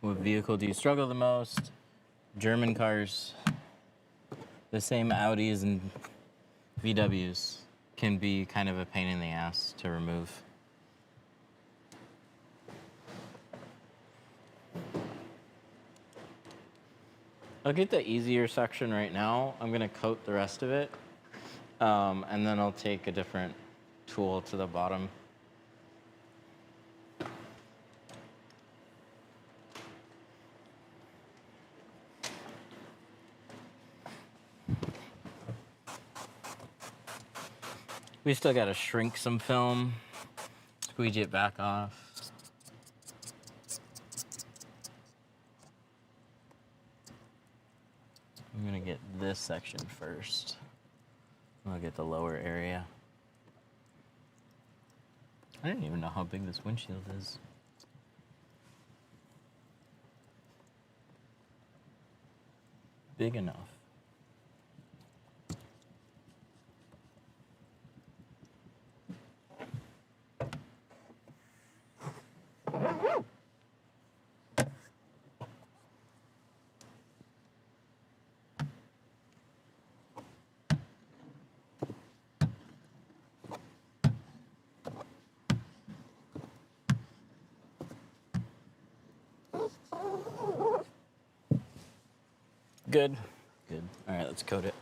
What vehicle do you struggle the most? German cars. The same Audis and VWs can be kind of a pain in the ass to remove. I'll get the easier section right now. I'm gonna coat the rest of it, and then I'll take a different tool to the bottom. We still gotta shrink some film, squeegee it back off. I'm gonna get this section first. I'll get the lower area. I didn't even know how big this windshield is. Big enough. Good. Good. All right, let's coat it.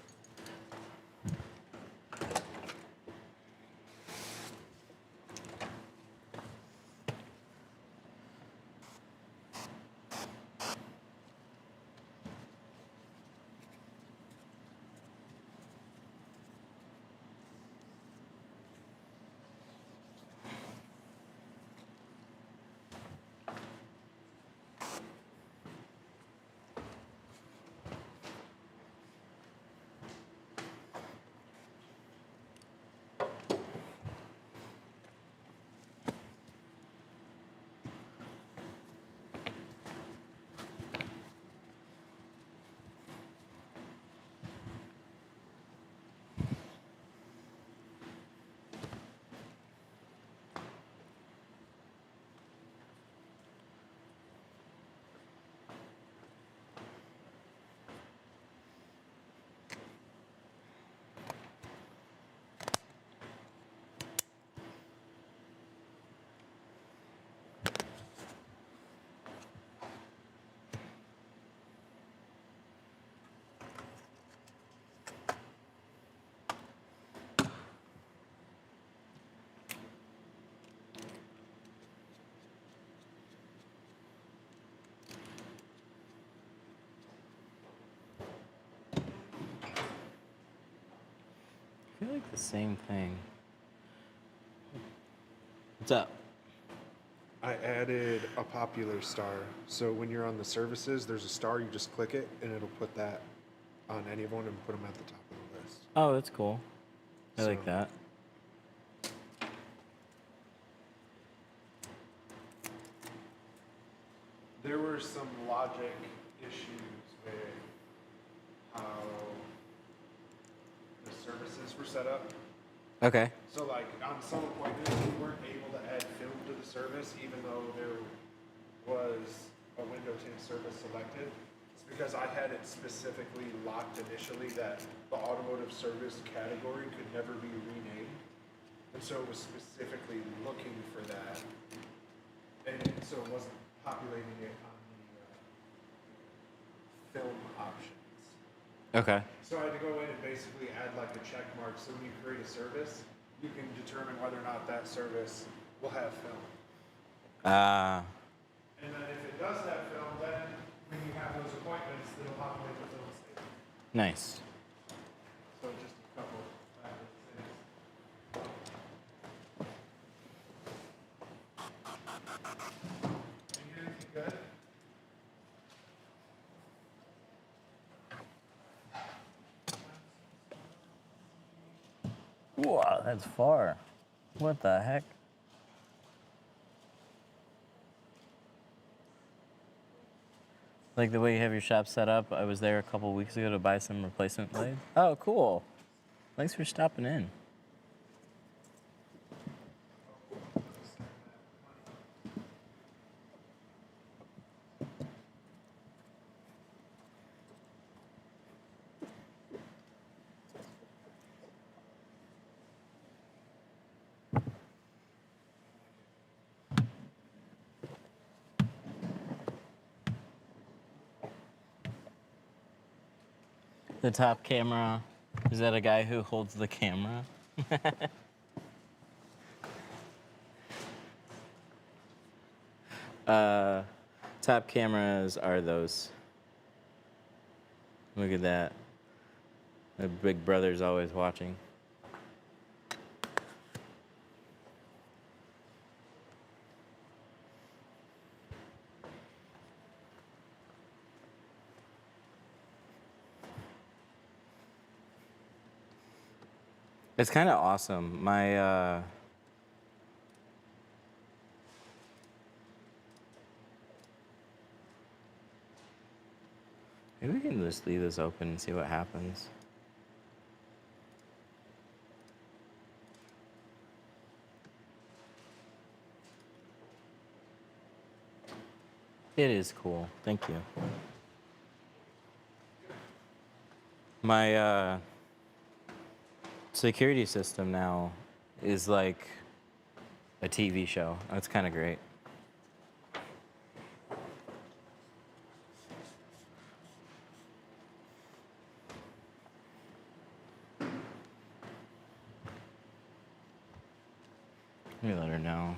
like the same thing. What's up? I added a popular star. So when you're on the services, there's a star, you just click it, and it'll put that on anyone and put them at the top of the list. Oh, that's cool. I like So- that. There were some logic issues with how the services were set up. Okay. So like on some appointments, we weren't able to add film to the service even though there was a window tint service selected. It's because I had it specifically locked initially that the automotive service category could never be renamed. And so it was specifically looking for that. And so it wasn't populating it on the film options. Okay. So I had to go in and basically add like a check mark. So when you create a service, you can determine whether or not that service will have film. And then if it does have film, then when you have those appointments, it'll populate the film state. Nice. So just a couple backwards things. Did you get anything good? Wow, that's far. What the heck? Like the way you have your shop set up, I was there a couple weeks ago to buy some replacement blades. Oh, cool. Thanks for stopping in. The top camera, is that a guy who holds the camera? Top cameras are those. Look at that. The big brother's always watching. It's kind of awesome. Maybe we can just leave this open and see what happens. It is cool. Thank you. My security system now is like a TV show. That's kind of great. Let me let her know.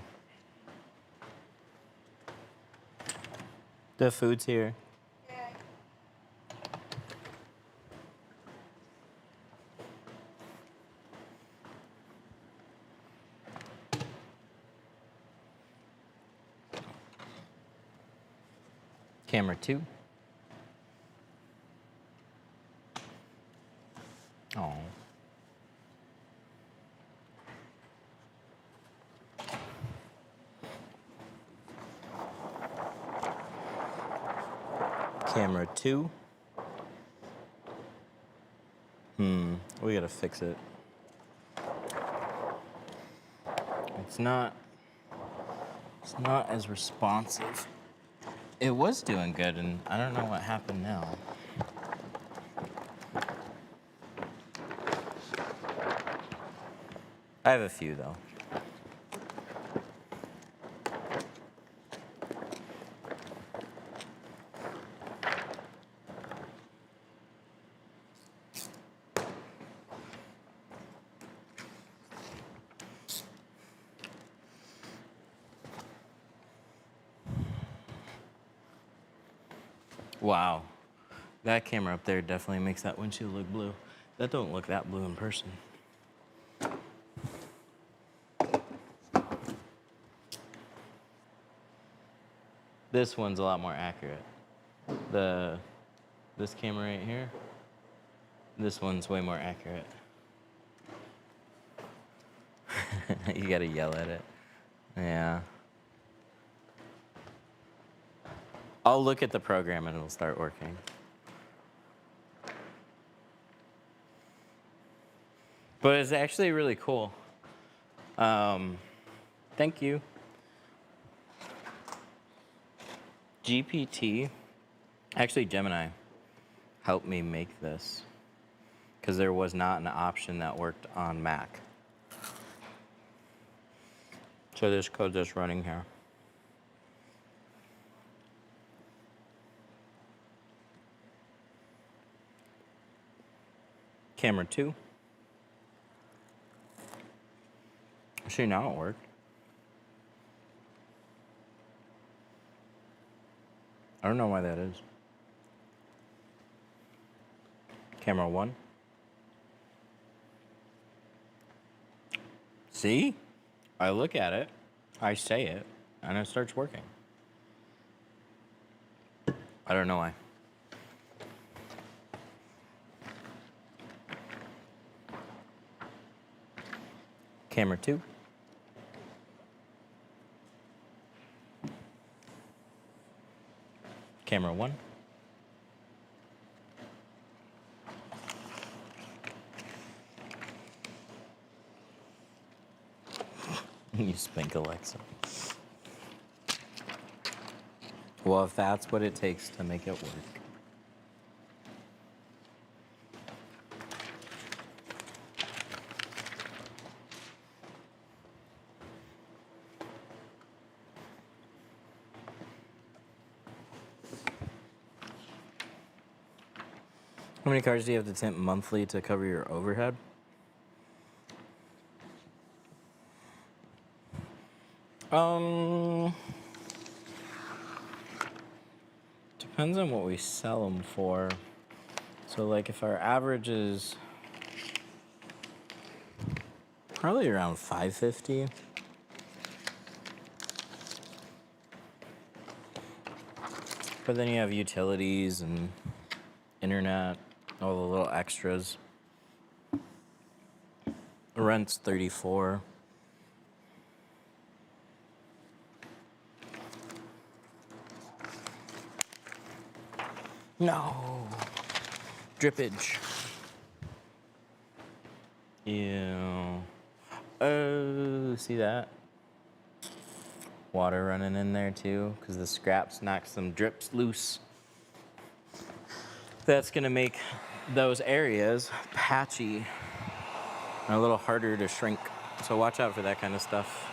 The food's here. Camera 2. Oh. Camera 2. We gotta fix it. It's not as responsive. It was doing good, and I don't know what happened now. I have a few, though. Wow. That camera up there definitely makes that windshield look blue. That don't look that blue in person. This one's a lot more accurate. This camera right here, this one's way more accurate. You gotta yell at it. Yeah. I'll look at the program and it'll start working. But it's actually really cool. Thank you. GPT, actually Gemini, helped me make this because there was not an option that worked on Mac. So this code is running here. Camera 2. See, now it worked. I don't know why that is. Camera 1. See? I look at it, I say it, and it starts working. I don't know why. Camera 2. Camera 1. You spank Alexa. Well, if that's what it takes to make it work. How many cars do you have to tint monthly to cover your overhead? Depends on what we sell them for. So like if our average is probably around $550. But then you have utilities and internet, all the little extras. Rent's $34. No. Drippage. Ew. Oh, see that? Water running in there too, because the scraps knock some drips loose. That's gonna make those areas patchy and a little harder to shrink. So watch out for that kind of stuff.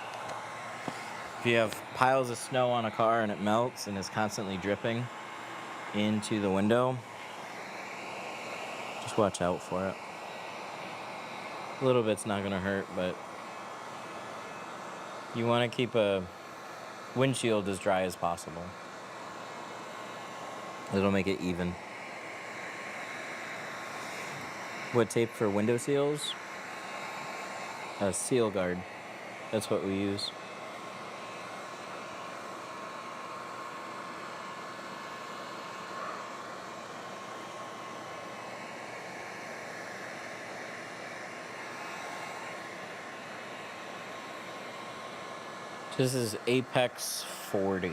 If you have piles of snow on a car and it melts and is constantly dripping into the window, just watch out for it. A little bit's not gonna hurt, but you wanna keep a windshield as dry as possible. It'll make it even. What tape for window seals? A seal guard. That's what we use. This is Apex 40.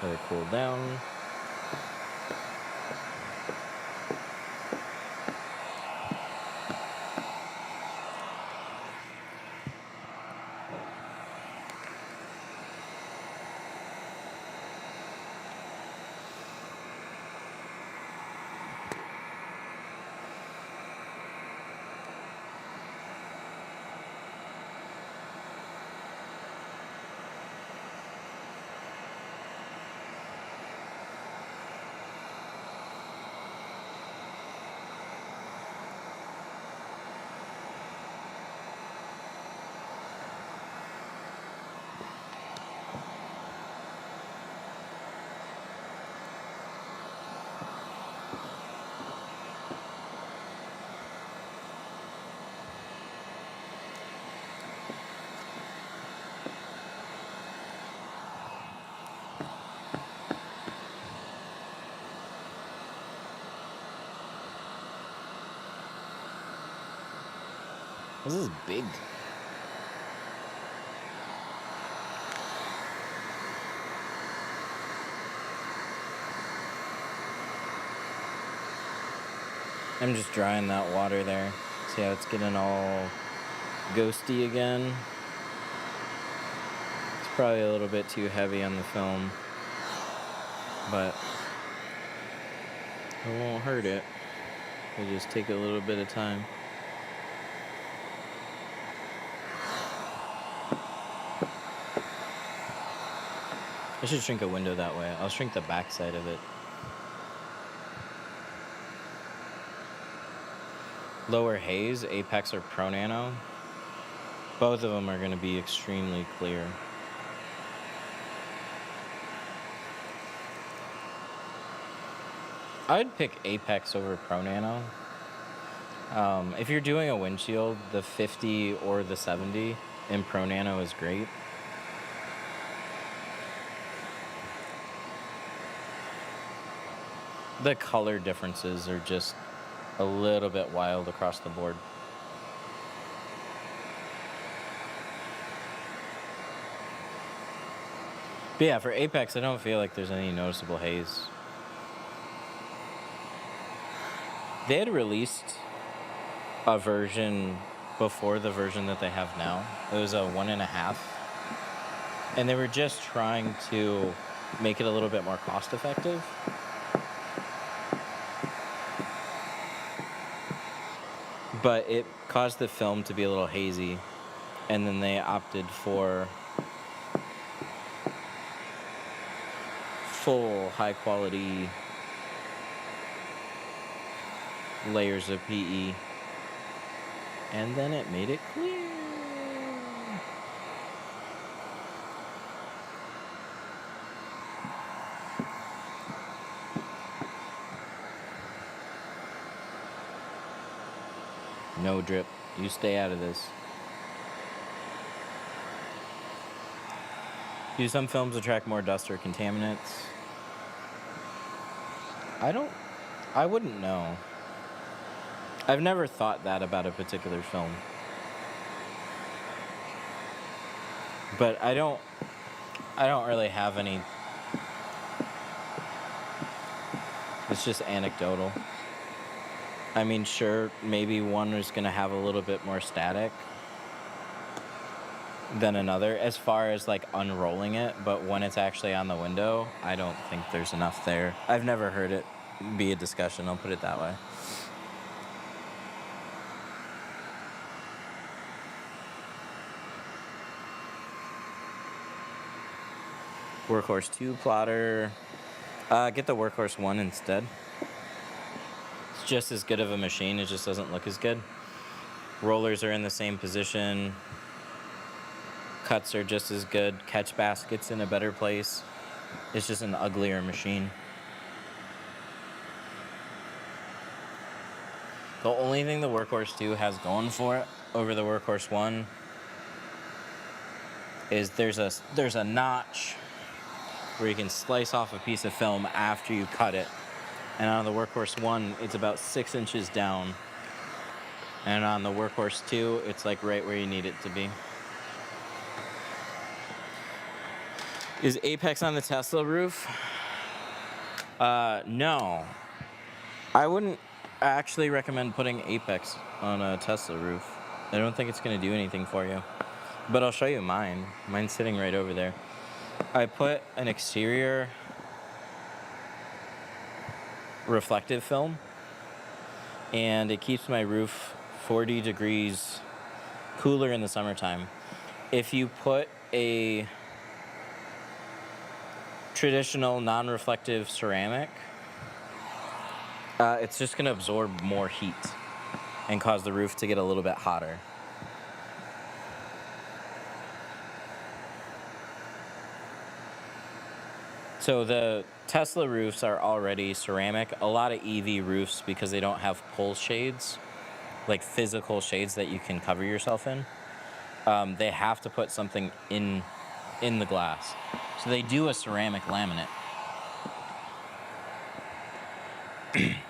Let it cool down. This is big. I'm just drying that water there. See how it's getting all ghosty again? It's probably a little bit too heavy on the film, but it won't hurt it. It'll just take a little bit of time. I should shrink a window that way. I'll shrink the back side of it. Lower haze, Apex, or Pro Nano. Both of them are going to be extremely clear. I'd pick Apex over Pro Nano. If you're doing a windshield, the 50 or the 70 in Pro Nano is great. The color differences are just a little bit wild across the board. But yeah, for Apex, I don't feel like there's any noticeable haze. They had released a version before the version that they have now. It was a 1.5. And they were just trying to make it a little bit more cost effective. But it caused the film to be a little hazy. And then they opted for full high quality layers of PE. And then it made it clear. No drip. You stay out of this. Do some films attract more dust or contaminants? I wouldn't know. I've never thought that about a particular film. But I don't really have any. It's just anecdotal. I mean, sure, maybe one is going to have a little bit more static than another as far as like unrolling it, but when it's actually on the window, I don't think there's enough there. I've never heard it be a discussion, I'll put it that way. Workhorse 2 plotter. Get the Workhorse 1 instead. It's just as good of a machine, it just doesn't look as good. Rollers are in the same position. Cuts are just as good. Catch basket's in a better place. It's just an uglier machine. The only thing the Workhorse 2 has going for it over the Workhorse 1 is there's a notch where you can slice off a piece of film after you cut it. And on the Workhorse 1, it's about 6 inches down. And on the Workhorse 2, it's like right where you need it to be. Is Apex on the Tesla roof? No. I wouldn't actually recommend putting Apex on a Tesla roof. I don't think it's going to do anything for you. But I'll show you mine. Mine's sitting right over there. I put an exterior reflective film, and it keeps my roof 40 degrees cooler in the summertime. If you put a traditional non-reflective ceramic, it's just going to absorb more heat and cause the roof to get a little bit hotter. So the Tesla roofs are already ceramic. A lot of EV roofs, because they don't have pull shades, like physical shades that you can cover yourself in, they have to put something in the glass. So they do a ceramic laminate.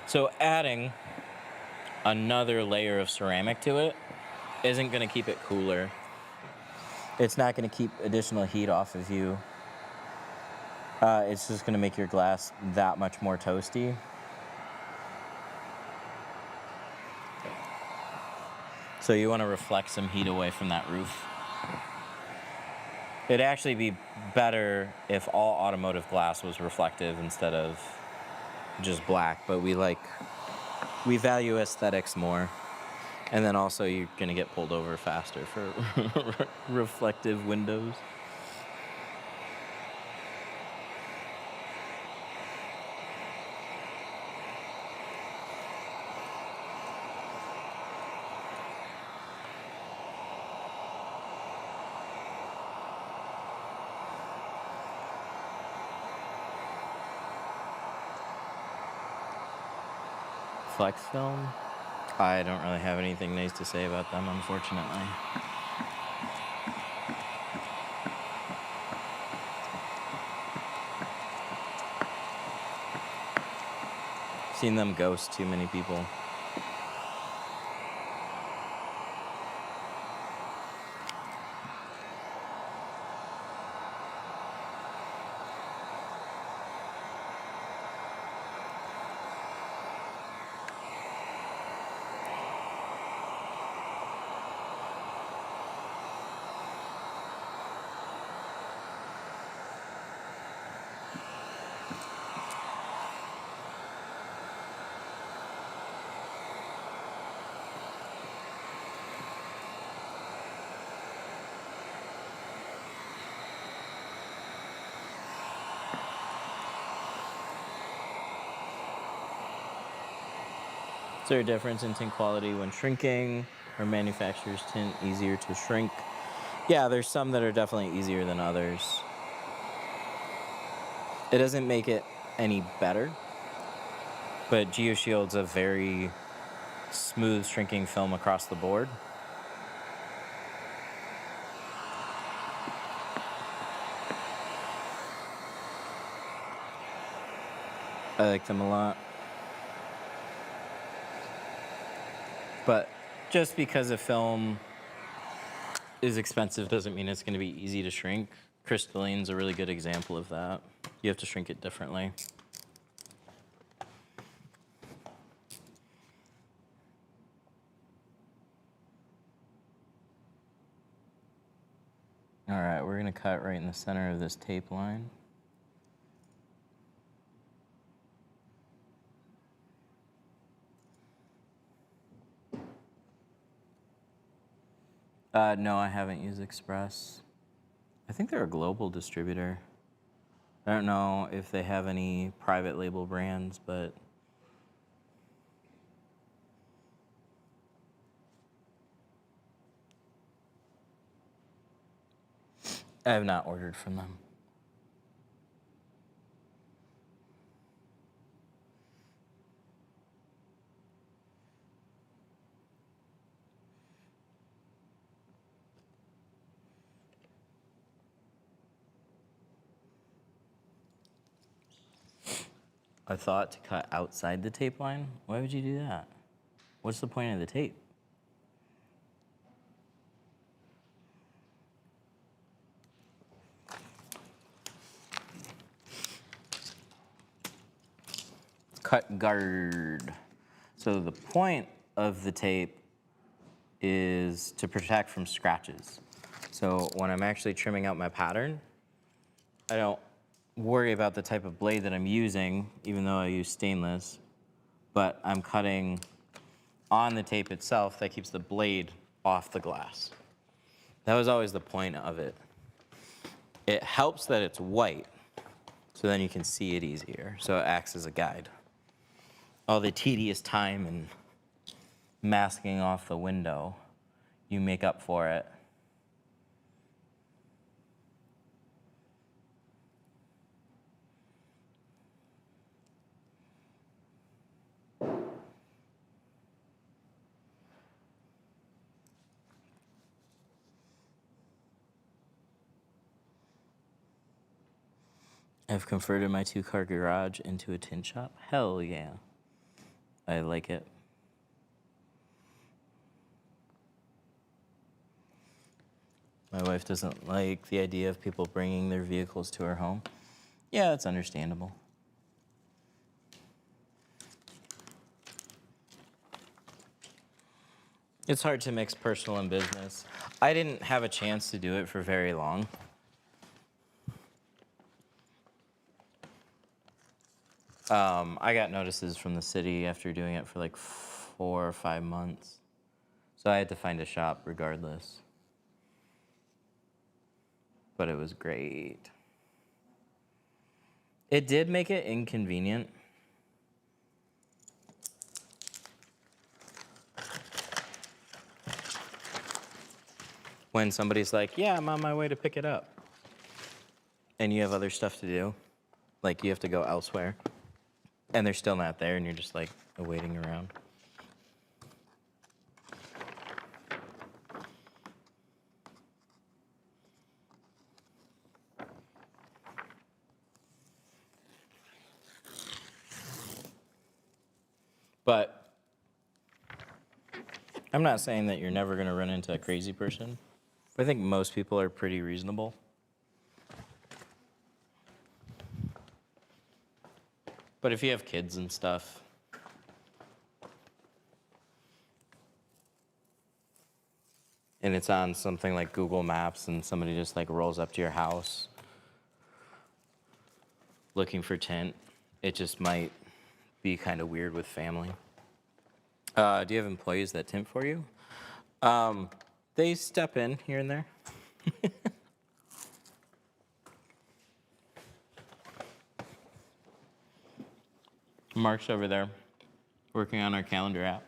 So adding another layer of ceramic to it isn't going to keep it cooler. It's not going to keep additional heat off of you. It's just going to make your glass that much more toasty. So you want to reflect some heat away from that roof. It'd actually be better if all automotive glass was reflective instead of just black, but we value aesthetics more. And then also you're gonna get pulled over faster for reflective windows. Flex film? I don't really have anything nice to say about them, unfortunately. Seen them ghost too many people. Is there a difference in tint quality when shrinking? Are manufacturers' tint easier to shrink? Yeah, there's some that are definitely easier than others. It doesn't make it any better, but GeoShield's a very smooth shrinking film across the board. I like them a lot. But just because a film is expensive doesn't mean it's going to be easy to shrink. Crystalline's a really good example of that. You have to shrink it differently. All right, we're going to cut right in the center of this tape line. No, I haven't used Express. I think they're a global distributor. I don't know if they have any private label brands, but I have not ordered from them. I thought to cut outside the tape line. Why would you do that? What's the point of the tape? Cut guard. So the point of the tape is to protect from scratches. So when I'm actually trimming out my pattern, I don't worry about the type of blade that I'm using, even though I use stainless, but I'm cutting on the tape itself that keeps the blade off the glass. That was always the point of it. It helps that it's white, so then you can see it easier, so it acts as a guide. All the tedious time and masking off the window, you make up for it. I've converted my 2-car garage into a tint shop. Hell yeah. I like it. My wife doesn't like the idea of people bringing their vehicles to her home. Yeah, that's understandable. It's hard to mix personal and business. I didn't have a chance to do it for very long. I got notices from the city after doing it for like 4 or 5 months. So I had to find a shop regardless. But it was great. It did make it inconvenient. When somebody's like, yeah, I'm on my way to pick it up. And you have other stuff to do. Like you have to go elsewhere. And they're still not there and you're just like waiting around. But I'm not saying that you're never going to run into a crazy person. But I think most people are pretty reasonable. But if you have kids and stuff, and it's on something like Google Maps and somebody just like rolls up to your house looking for tint, it just might be kind of weird with family. Do you have employees that tint for you? They step in here and there. Mark's over there working on our calendar app.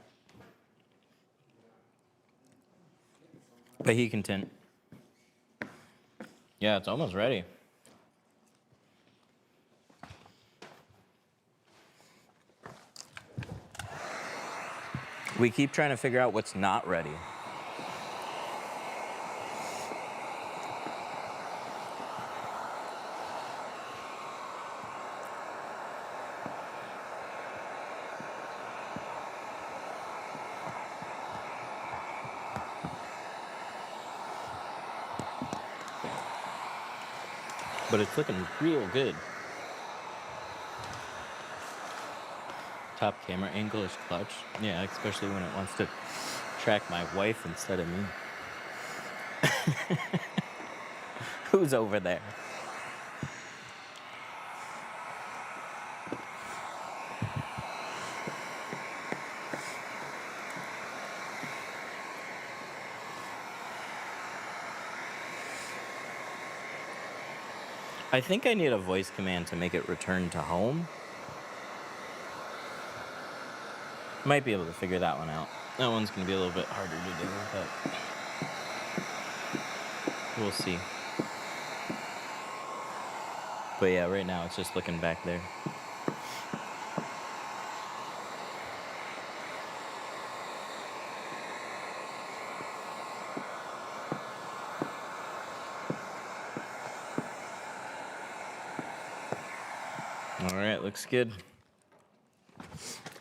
But he can tint. Yeah, it's almost ready. We keep trying to figure out what's not ready. But it's looking real good. Top camera angle is clutch. Yeah, especially when it wants to track my wife instead of me. Who's over there? I think I need a voice command to make it return to home. Might be able to figure that one out. That one's gonna be a little bit harder to do, but we'll see. But yeah, right now it's just looking back there. All right, looks good.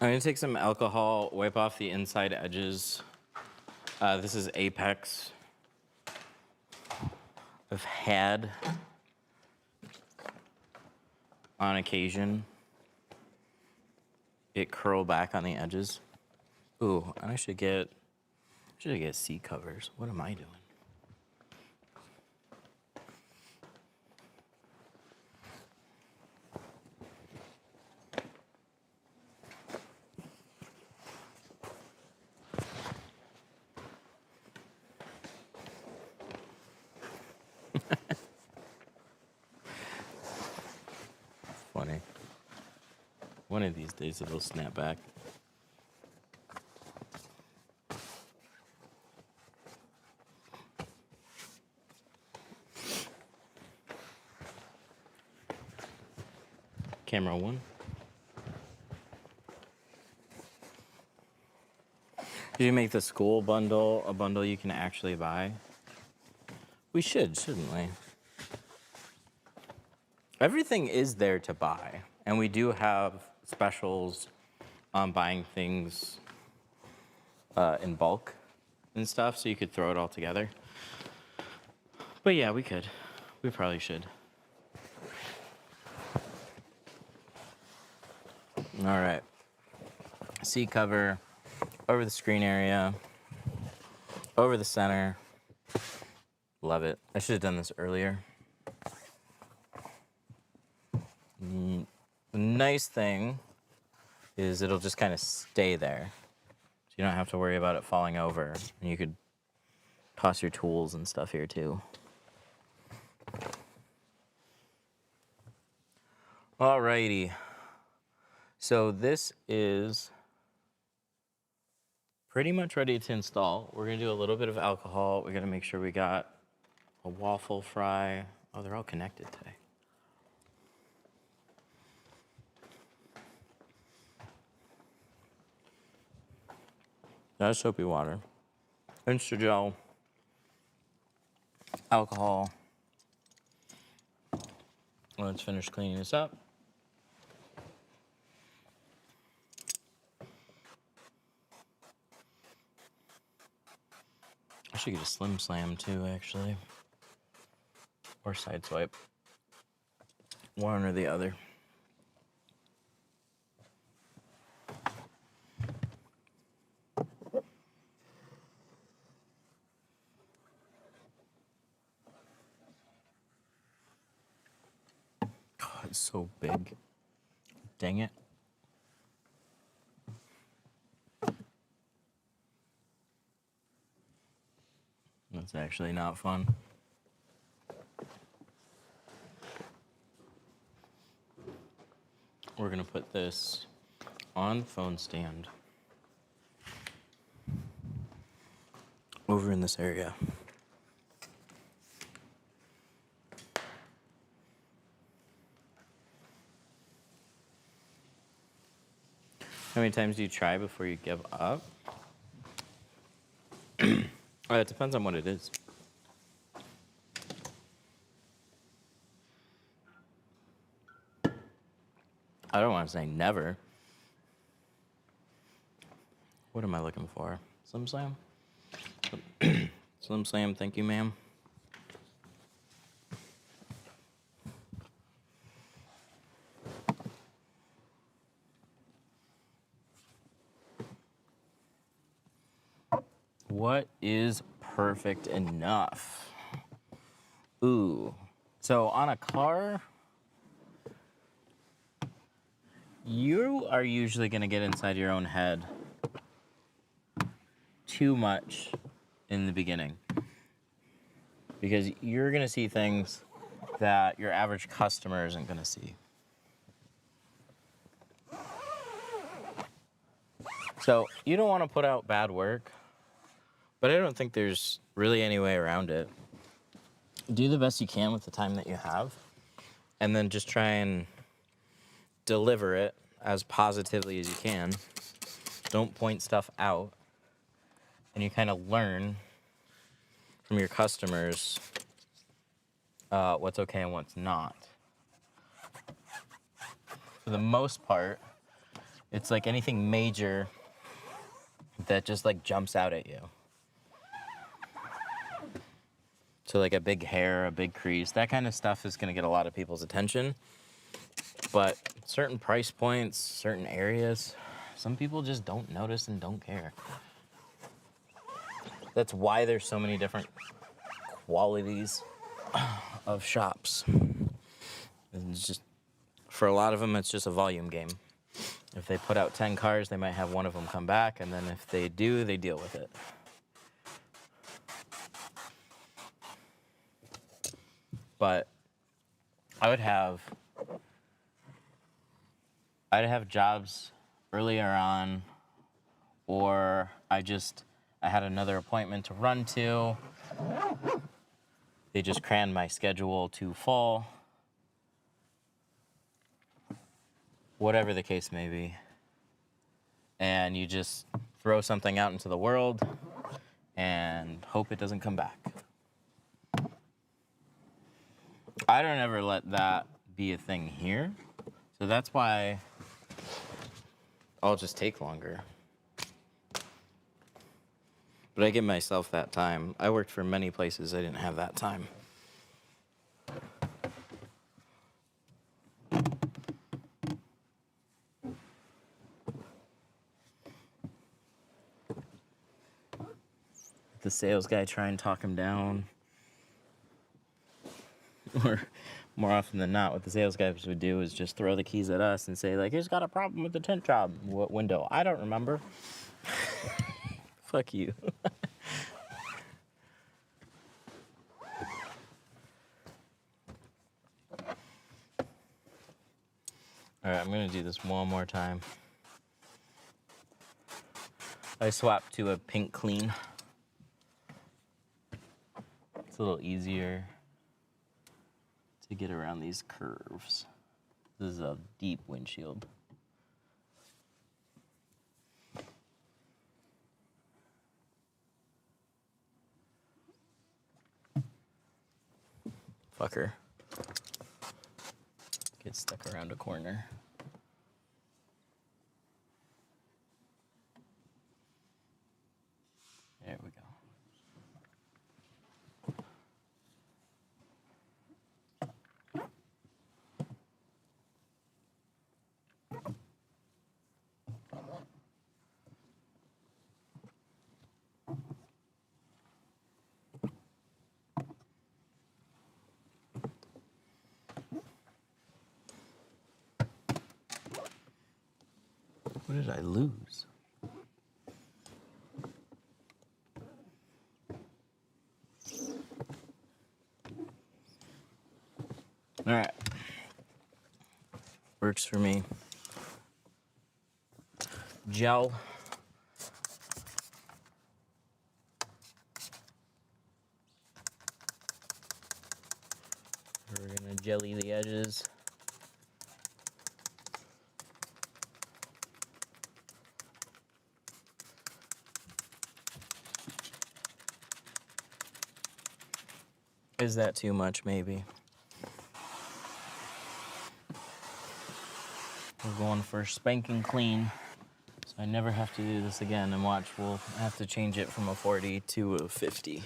I'm gonna take some alcohol, wipe off the inside edges. This is Apex. I've had on occasion it curl back on the edges. Ooh, I should get seat covers. What am I doing? Funny. One of these days it'll snap back. Camera one. Did you make the school bundle a bundle you can actually buy? We should, shouldn't we? Everything is there to buy, and we do have specials on buying things in bulk and stuff, so you could throw it all together. But yeah, we could. We probably should. All right. Seat cover over the screen area, over the center. Love it. I should have done this earlier. The nice thing is it'll just kind of stay there. So you don't have to worry about it falling over. And you could toss your tools and stuff here too. Alrighty. So this is pretty much ready to install. We're gonna do a little bit of alcohol. We gotta make sure we got a waffle fry. Oh, they're all connected today. That's soapy water. Insta-gel. Alcohol. Let's finish cleaning this up. I should get a Slim Slam too, actually. Or side swipe. One or the other. Oh, it's so big. Dang it. That's actually not fun. We're gonna put this on the phone stand over in this area. How many times do you try before you give up? It depends on what it is. I don't want to say never. What am I looking for? Slim Slam? Slim Slam, thank you, ma'am. What is perfect enough? Ooh. So on a car, you are usually going to get inside your own head too much in the beginning. Because you're going to see things that your average customer isn't going to see. So you don't want to put out bad work, but I don't think there's really any way around it. Do the best you can with the time that you have, and then just try and deliver it as positively as you can. Don't point stuff out, and you kind of learn from your customers what's okay and what's not. For the most part, it's like anything major that just like jumps out at you. So like a big hair, a big crease, that kind of stuff is gonna get a lot of people's attention. But certain price points, certain areas, some people just don't notice and don't care. That's why there's so many different qualities of shops. It's just, for a lot of them, it's just a volume game. If they put out 10 cars, they might have one of them come back, and then if they do, they deal with it. But I'd have jobs earlier on, or I had another appointment to run to. They just crammed my schedule too full. Whatever the case may be. And you just throw something out into the world and hope it doesn't come back. I don't ever let that be a thing here. So that's why I'll just take longer. But I give myself that time. I worked for many places I didn't have that time. sales guy try and talk him down. Or more often than not, what the sales guys would do is just throw the keys at us and say, like, he's got a problem with the tint job. What window? I don't remember. Fuck you. All right, I'm gonna do this one more time. I swapped to a pink clean. It's a little easier to get around these curves. This is a deep windshield. Fucker. Get stuck around a corner. There we go. What did I lose? All right. Works for me. Gel. We're gonna jelly the edges. Is that too much, maybe? We're going for spanking clean. So I never have to do this again, and watch, we'll have to change it from a 40 to a 50,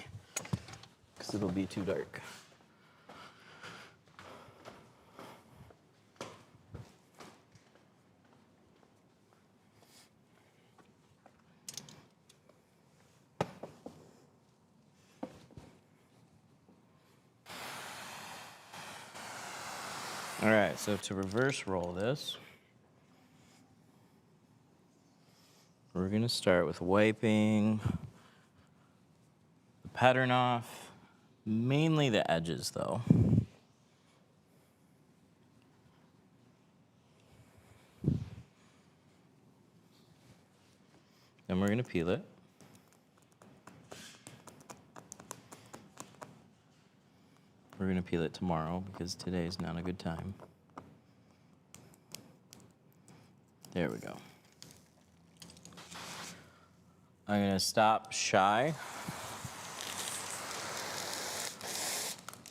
because it'll be too dark. All right, so to reverse roll this, we're gonna start with wiping the pattern off, mainly the edges though. Then we're gonna peel it. We're gonna peel it tomorrow because today is not a good time. There we go. I'm gonna stop shy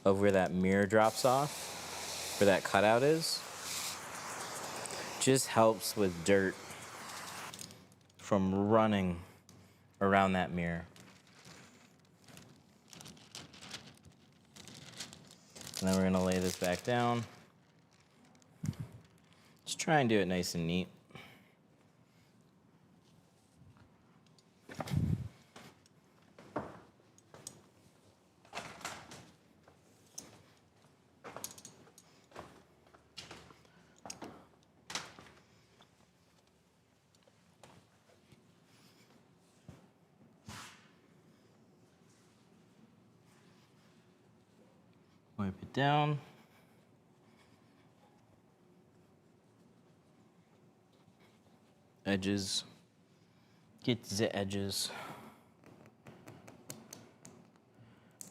of where that mirror drops off, where that cutout is. Just helps with dirt from running around that mirror. And then we're gonna lay this back down. Just try and do it nice and neat. Wipe it down. Edges. Get the edges.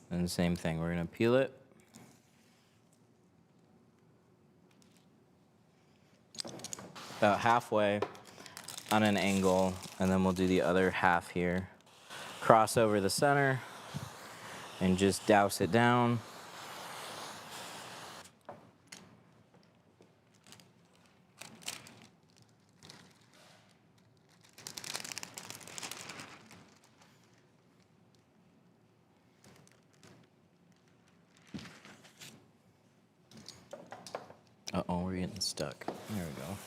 And the same thing, we're gonna peel it. About halfway on an angle, and then we'll do the other half here. Cross over the center and just douse it down. Uh-oh, we're getting stuck. There we go.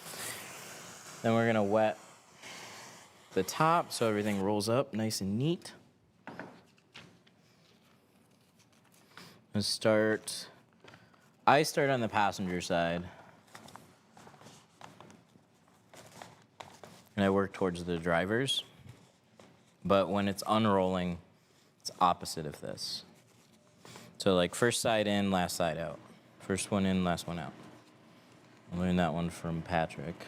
Then we're gonna wet the top so everything rolls up nice and neat. I start on the passenger side. And I work towards the drivers. But when it's unrolling, it's opposite of this. So like first side in, last side out. First one in, last one out. I learned that one from Patrick.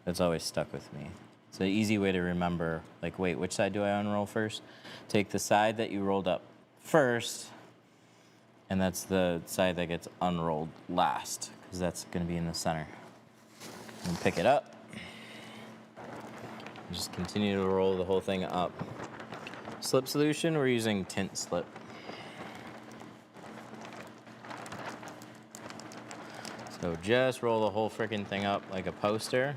That's always stuck with me. It's an easy way to remember, like, wait, which side do I unroll first? Take the side that you rolled up first, and that's the side that gets unrolled last, because that's going to be in the center. And pick it up. Just continue to roll the whole thing up. Slip solution, we're using Tint slip. So just roll the whole freaking thing up like a poster.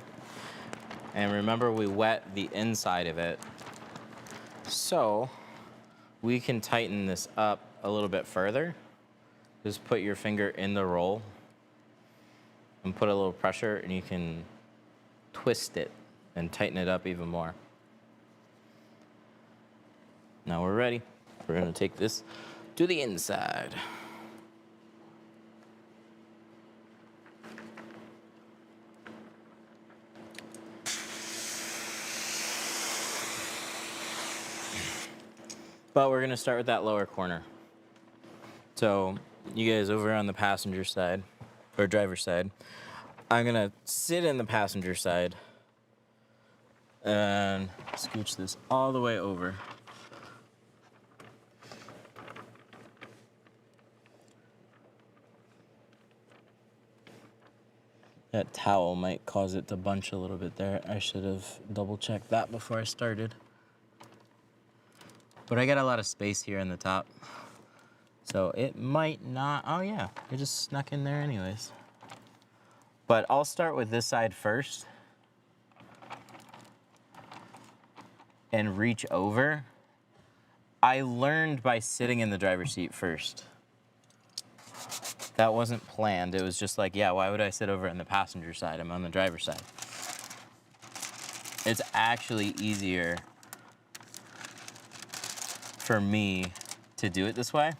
And remember, we wet the inside of it. So we can tighten this up a little bit further. Just put your finger in the roll and put a little pressure, and you can twist it and tighten it up even more. Now we're ready. We're gonna take this to the inside. But we're gonna start with that lower corner. So you guys over on the passenger side, or driver's side, I'm gonna sit in the passenger side and scooch this all the way over. That towel might cause it to bunch a little bit there. I should have double checked that before I started. But I got a lot of space here in the top. So it might not, oh yeah, it just snuck in there anyways. But I'll start with this side first and reach over. I learned by sitting in the driver's seat first. That wasn't planned. It was just like, yeah, why would I sit over in the passenger side? I'm on the driver's side. It's actually easier for me to do it this way.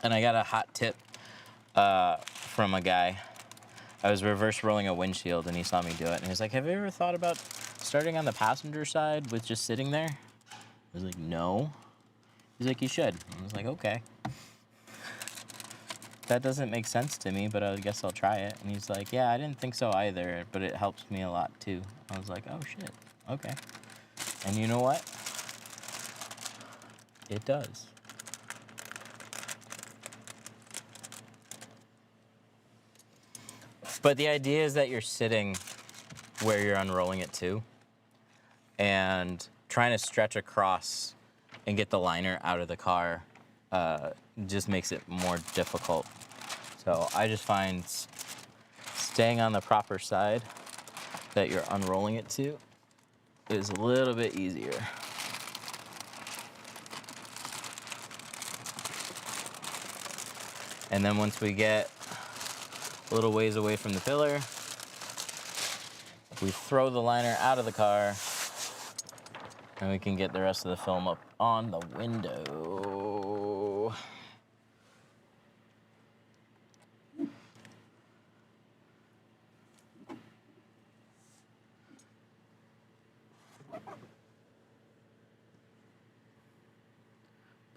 And I got a hot tip from a guy. I was reverse rolling a windshield and he saw me do it. And he was like, have you ever thought about starting on the passenger side with just sitting there? I was like, no. He's like, you should. I was like, okay. That doesn't make sense to me, but I guess I'll try it. And he's like, yeah, I didn't think so either, but it helps me a lot too. I was like, oh shit, okay. And you know what? It does. But the idea is that you're sitting where you're unrolling it to and trying to stretch across and get the liner out of the car just makes it more difficult. So I just find staying on the proper side that you're unrolling it to is a little bit easier. And then once we get a little ways away from the pillar, we throw the liner out of the car and we can get the rest of the film up on the window.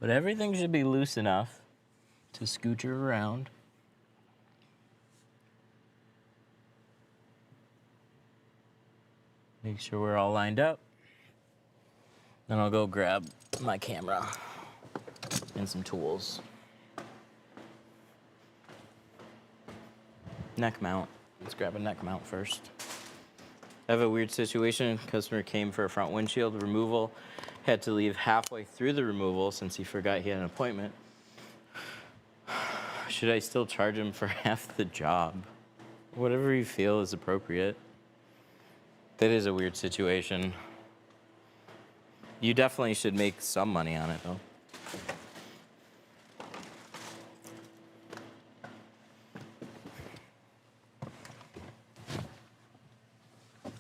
But everything should be loose enough to scooch around. Make sure we're all lined up. Then I'll go grab my camera and some tools. Neck mount. Let's grab a neck mount first. I have a weird situation. Customer came for a front windshield removal. Had to leave halfway through the removal since he forgot he had an appointment. Should I still charge him for half the job? Whatever you feel is appropriate. That is a weird situation. You definitely should make some money on it, though.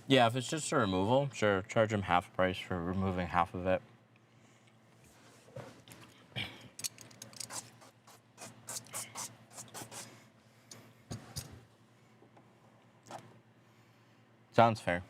Yeah, if it's just a removal, sure, charge him half price for removing half of it. Sounds fair.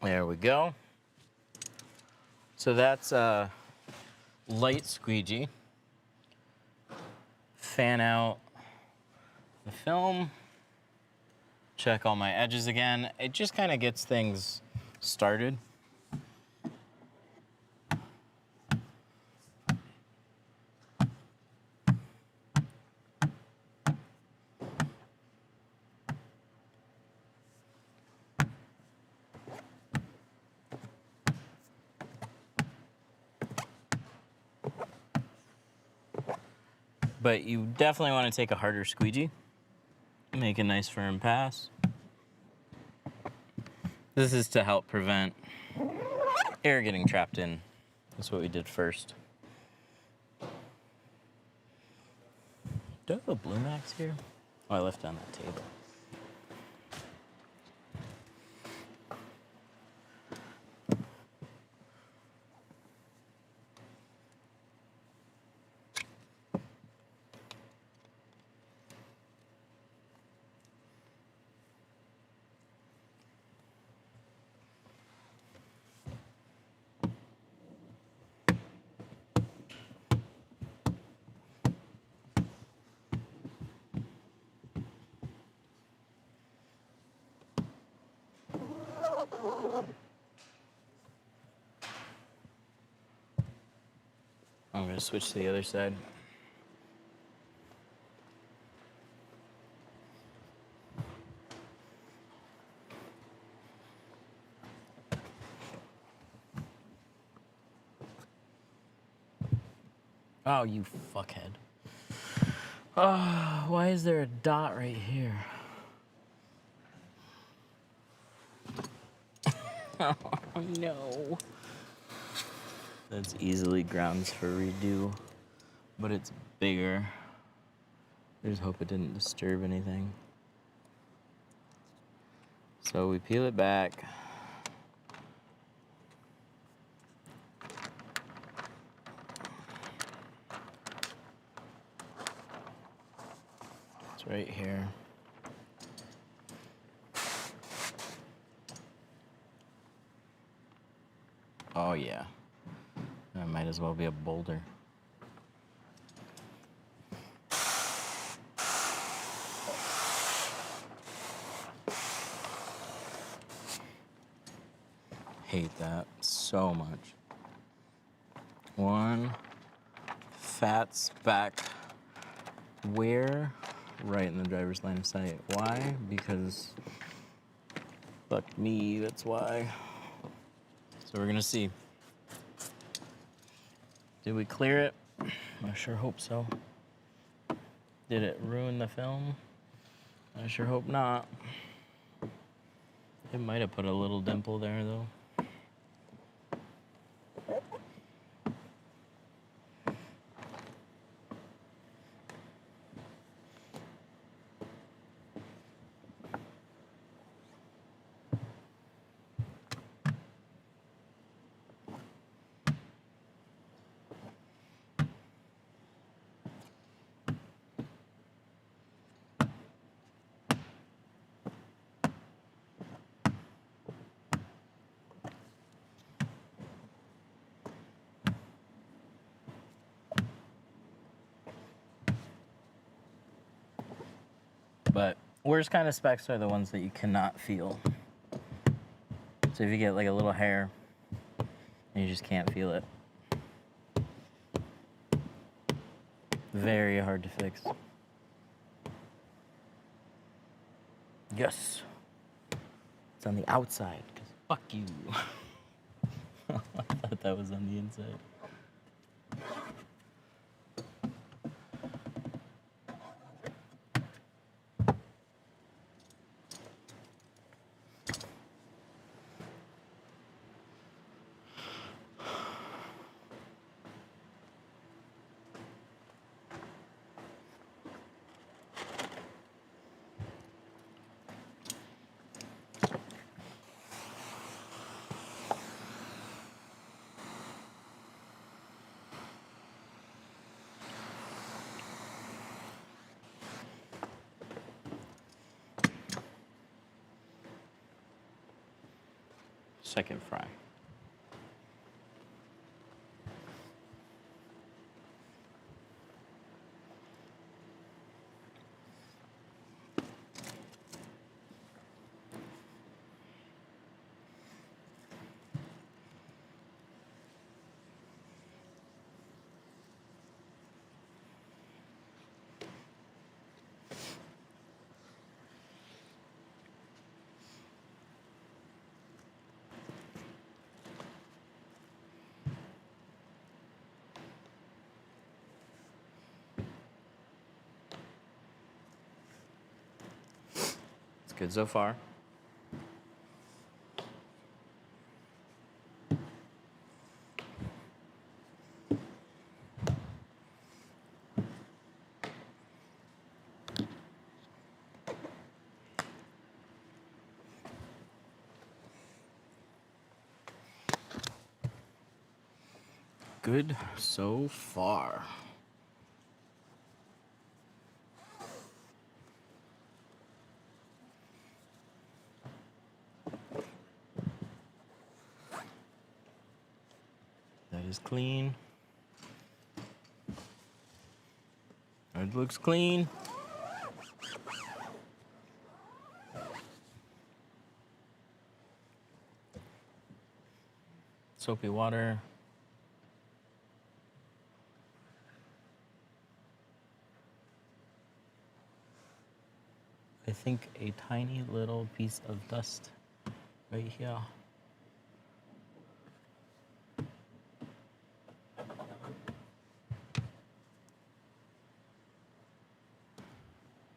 There we go. So that's a light squeegee. Fan out the film. Check all my edges again. It just kind of gets things started. But you definitely want to take a harder squeegee. Make a nice firm pass. This is to help prevent air getting trapped in. That's what we did first. Do I have a Blue Max here? Oh, I left it on that table. I'm gonna switch to the other side. Oh, you fuckhead. Oh, why is there a dot right here? Oh, no. That's easily grounds for redo, but it's bigger. I just hope it didn't disturb anything. So we peel it back. It's right here. Oh yeah. That might as well be a boulder. Hate that so much. One fat's back where? Right in the driver's line of sight. Why? Because fuck me, that's why. So we're gonna see. Did we clear it? I sure hope so. Did it ruin the film? I sure hope not. It might have put a little dimple there though. But worst kind of specs are the ones that you cannot feel. So if you get like a little hair and you just can't feel it, very hard to fix. Yes. It's on the outside, because fuck you. I thought that was on the inside. Second fry. It's good so far. Good so far. That is clean. It looks clean. Soapy water. I think a tiny little piece of dust right here.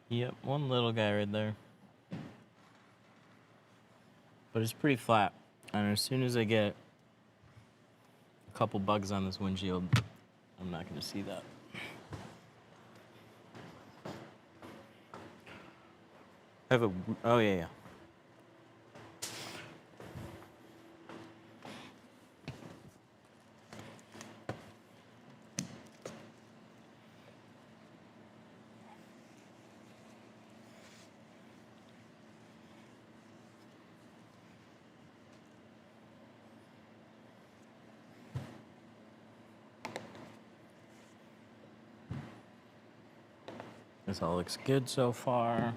Yep, one little guy right there. But it's pretty flat. And as soon as I get a couple bugs on this windshield, I'm not going to see that. I have a, oh yeah. This all looks good so far.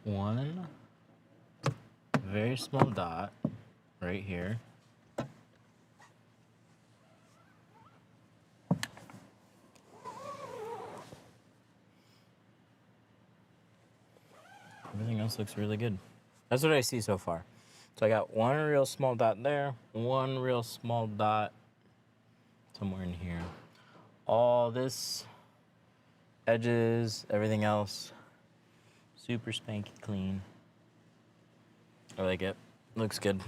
One very small dot right here. Everything else looks really good. That's what I see so far. So I got one real small dot there, one real small dot somewhere in here. All this, edges, everything else, super spanky clean. I like it. Looks good.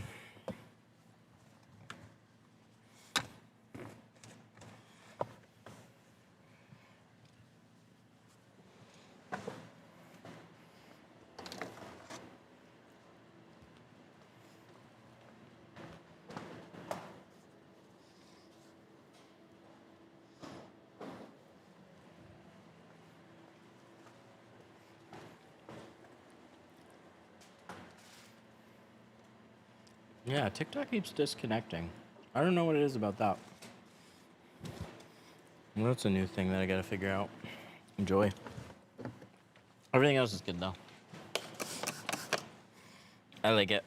Yeah, TikTok keeps disconnecting. I don't know what it is about that. Well, that's a new thing that I gotta figure out. Enjoy. Everything else is good though. I like it.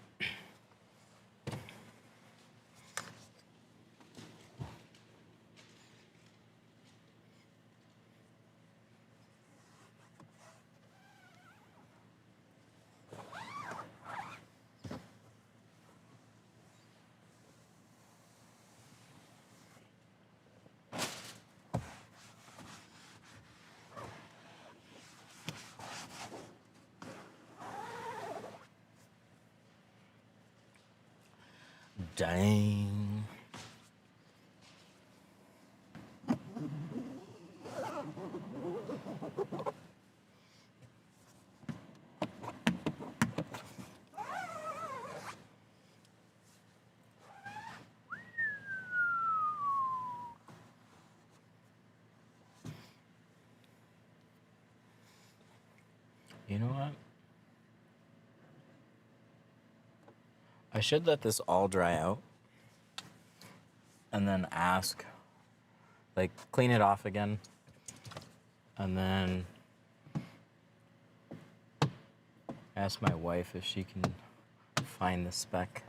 Dang. You know what? I should let this all dry out and then ask, like, clean it off again and then ask my wife if she can find the speck.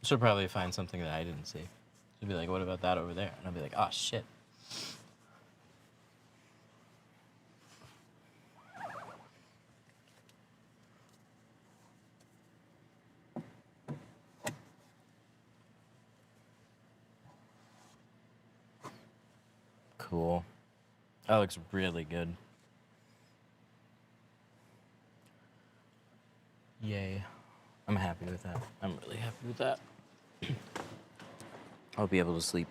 She'll probably find something that I didn't see. She'll be like, what about that over there? And I'll be like, oh, shit. Cool. That looks really good. Yay. I'm happy with that. I'm really happy with that. I'll be able to sleep.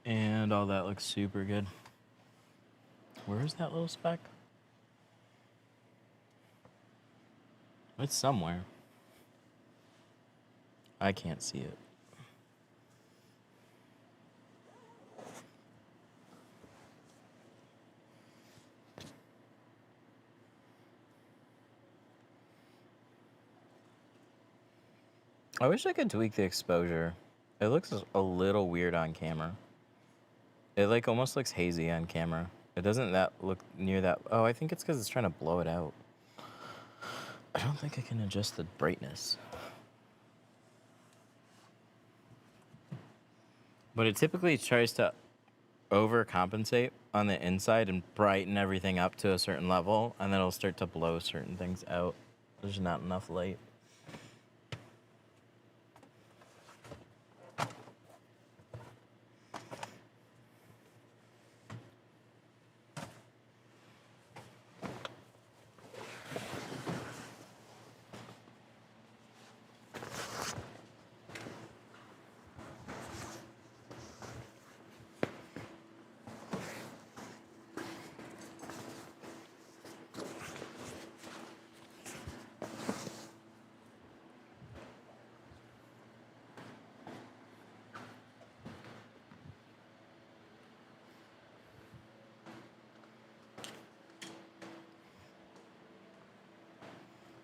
And all that looks super good. Where is that little speck? It's somewhere. I can't see it. I wish I could tweak the exposure. It looks a little weird on camera. It like almost looks hazy on camera. It doesn't that look near that. Oh, I think it's because it's trying to blow it out. I don't think I can adjust the brightness. But it typically tries to overcompensate on the inside and brighten everything up to a certain level, and then it'll start to blow certain things out. There's not enough light.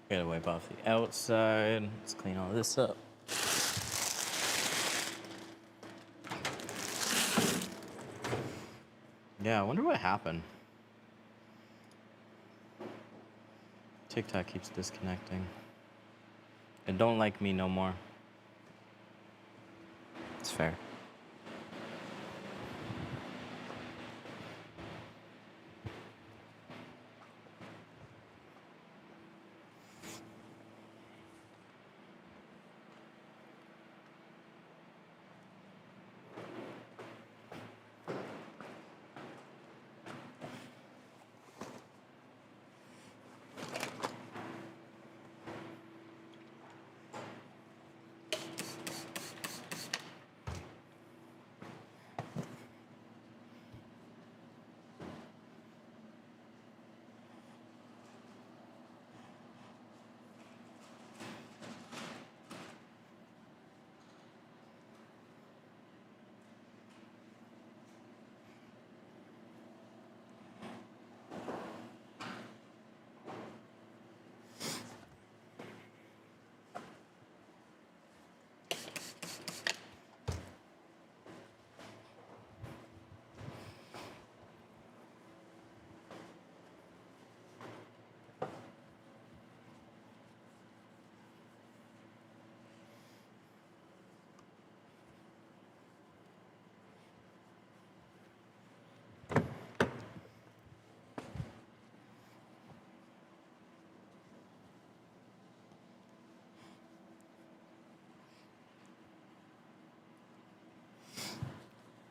Gotta wipe off the outside. Let's clean all this up. Yeah, I wonder what happened. TikTok keeps disconnecting. It don't like me no more. It's fair.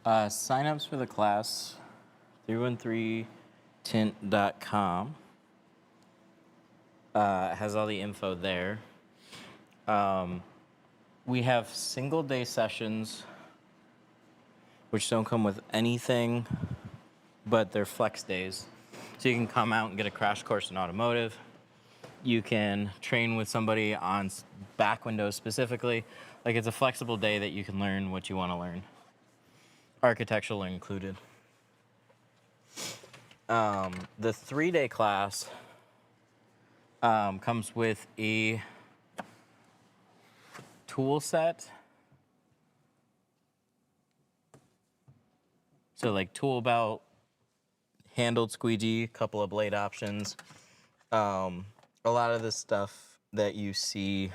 Signups for the class, 313tint.com. Has all the info there. We have single day sessions, which don't come with anything, but they're flex days. So you can come out and get a crash course in automotive. You can train with somebody on back windows specifically. Like, it's a flexible day that you can learn what you want to learn. Architectural included. The 3-day class comes with a tool set. So like tool belt, handled squeegee, couple of blade options. A lot of the stuff that you see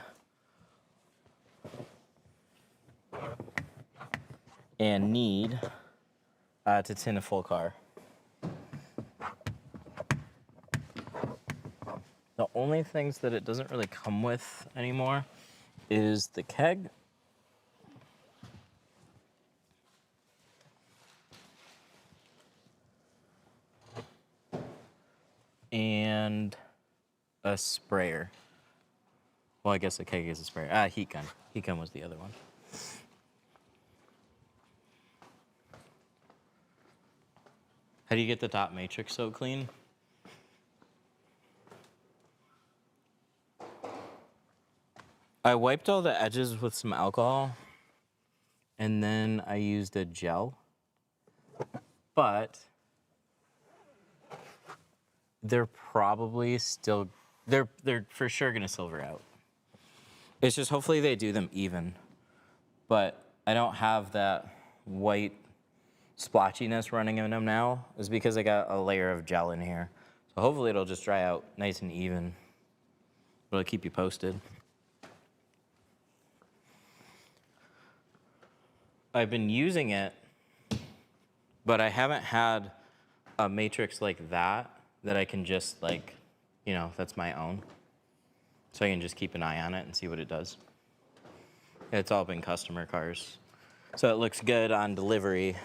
and need to tint a full car. The only things that it doesn't really come with anymore is the keg and a sprayer. Well, I guess the keg is a sprayer. Heat gun. Heat gun was the other one. How do you get the top matrix so clean? I wiped all the edges with some alcohol, and then I used a gel. But they're probably still, they're for sure gonna silver out. It's just hopefully they do them even. But I don't have that white splotchiness running in them now, is because I got a layer of gel in here. So hopefully it'll just dry out nice and even. But I'll keep you posted. I've been using it, but I haven't had a matrix like that I can just like, you know, that's my own. So I can just keep an eye on it and see what it does. It's all been customer cars. So it looks good on delivery,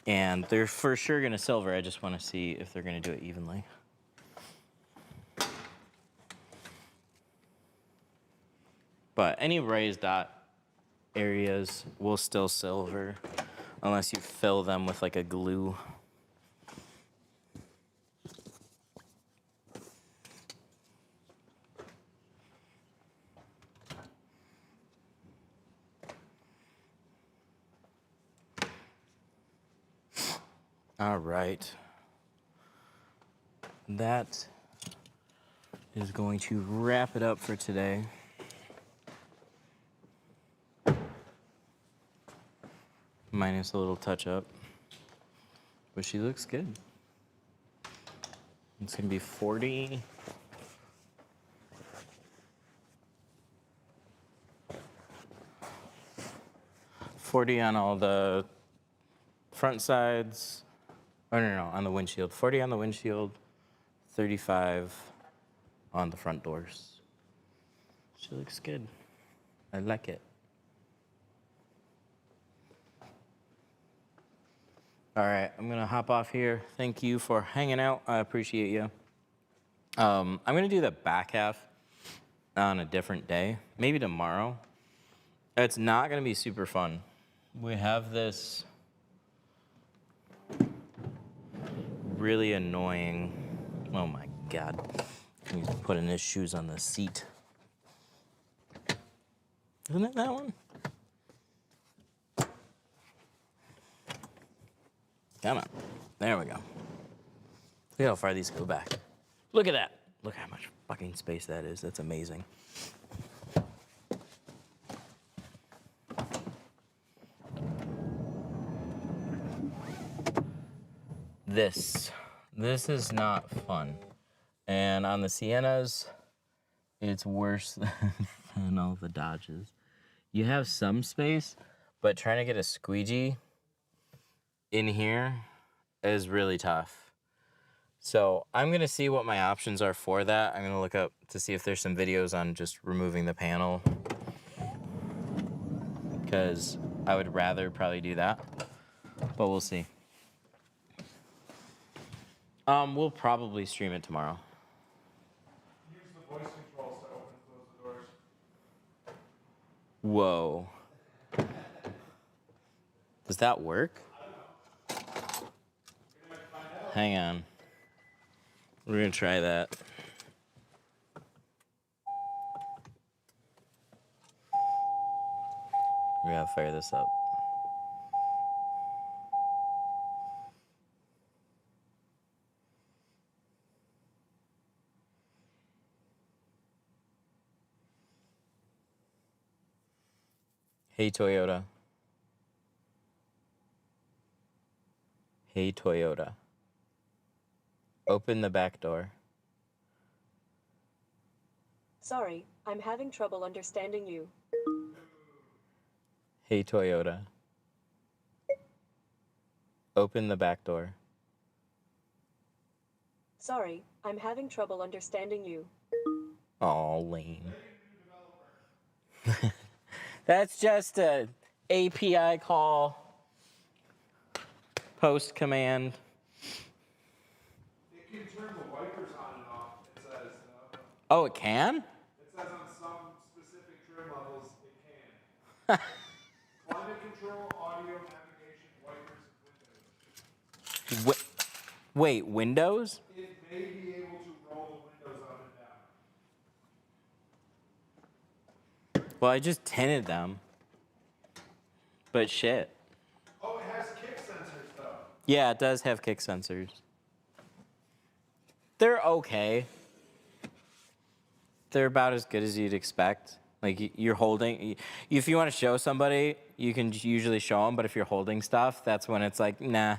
and they're for sure gonna silver. I just wanna see if they're gonna do it evenly. But any raised dot areas will still silver unless you fill them with like a glue. All right. That is going to wrap it up for today. Minus a little touch up. But she looks good. It's gonna be 40. $40 on all the front sides. Oh, no, on the windshield. 40 on the windshield, 35 on the front doors. She looks good. I like it. All right, I'm gonna hop off here. Thank you for hanging out. I appreciate you. I'm gonna do the back half on a different day, maybe tomorrow. It's not gonna be super fun. We have this really annoying, oh my God. He's putting his shoes on the seat. Isn't it that one? Come on. There we go. Look how far these go back. Look at that. Look how much fucking space that is. That's amazing. This is not fun. And on the Siennas, it's worse than all the Dodges. You have some space, but trying to get a squeegee in here is really tough. So I'm gonna see what my options are for that. I'm gonna look up to see if there's some videos on just removing the panel, because I would rather probably do that. but we'll see. We'll probably stream it tomorrow. Use the voice controls to open and close the doors. Whoa. Does that work? Hang on. We're gonna try that. We gotta fire this up. Hey Toyota. Hey Toyota. Open the back door. Sorry, I'm having trouble understanding you. Hey Toyota. Open the back door. Sorry, I'm having trouble understanding you. Oh, lame. That's just a API call. Post command. It can turn the wipers on and off, it says. Oh, it can? It says on some specific trim levels it can. Climate control, audio, navigation, wipers, and windows. Wait, Windows? It may be able to roll the windows up and down. Well, I just tinted them. But shit. Oh, it has kick sensors though. Yeah, it does have kick sensors. They're okay. They're about as good as you'd expect. Like you're holding, if you want to show somebody, you can usually show them, but if you're holding stuff, that's when it's like, nah.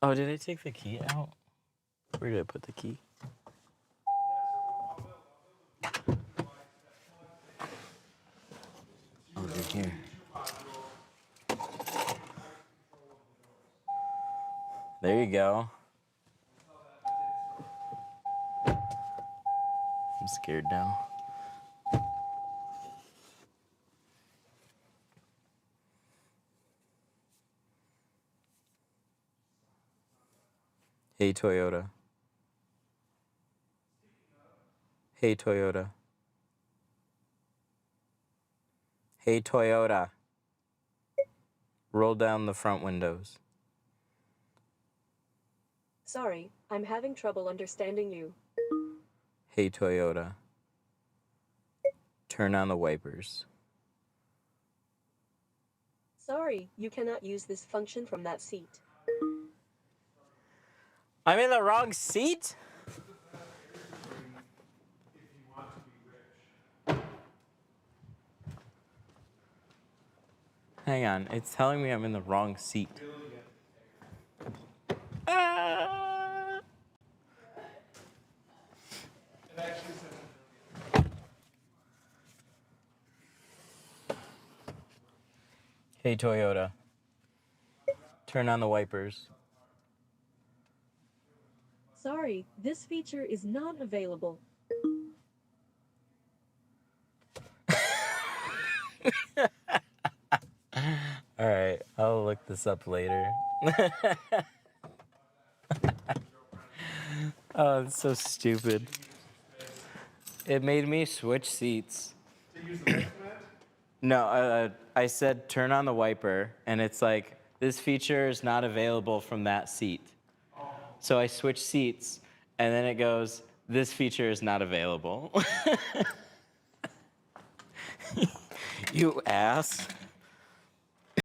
Oh, did I take the key out? Where did I put the key? Oh, they're here. There you go. I'm scared now. Hey, Toyota. Hey, Toyota. Hey, Toyota. Roll down the front windows. Sorry, I'm having trouble understanding you. Hey, Toyota. Turn on the wipers. Sorry, you cannot use this function from that seat. I'm in the wrong seat? If you want to be rich. Hang on, it's telling me I'm in the wrong seat. Ah! It actually says Hey, Toyota. Turn on the wipers. Sorry, this feature is not available. All right, I'll look this up later. Oh, it's so stupid. It made me switch seats. to use the voice command. No, I said turn on the wiper, and it's like, this feature is not available from that seat. So I switch seats, and then it goes, this feature is not available. You ass.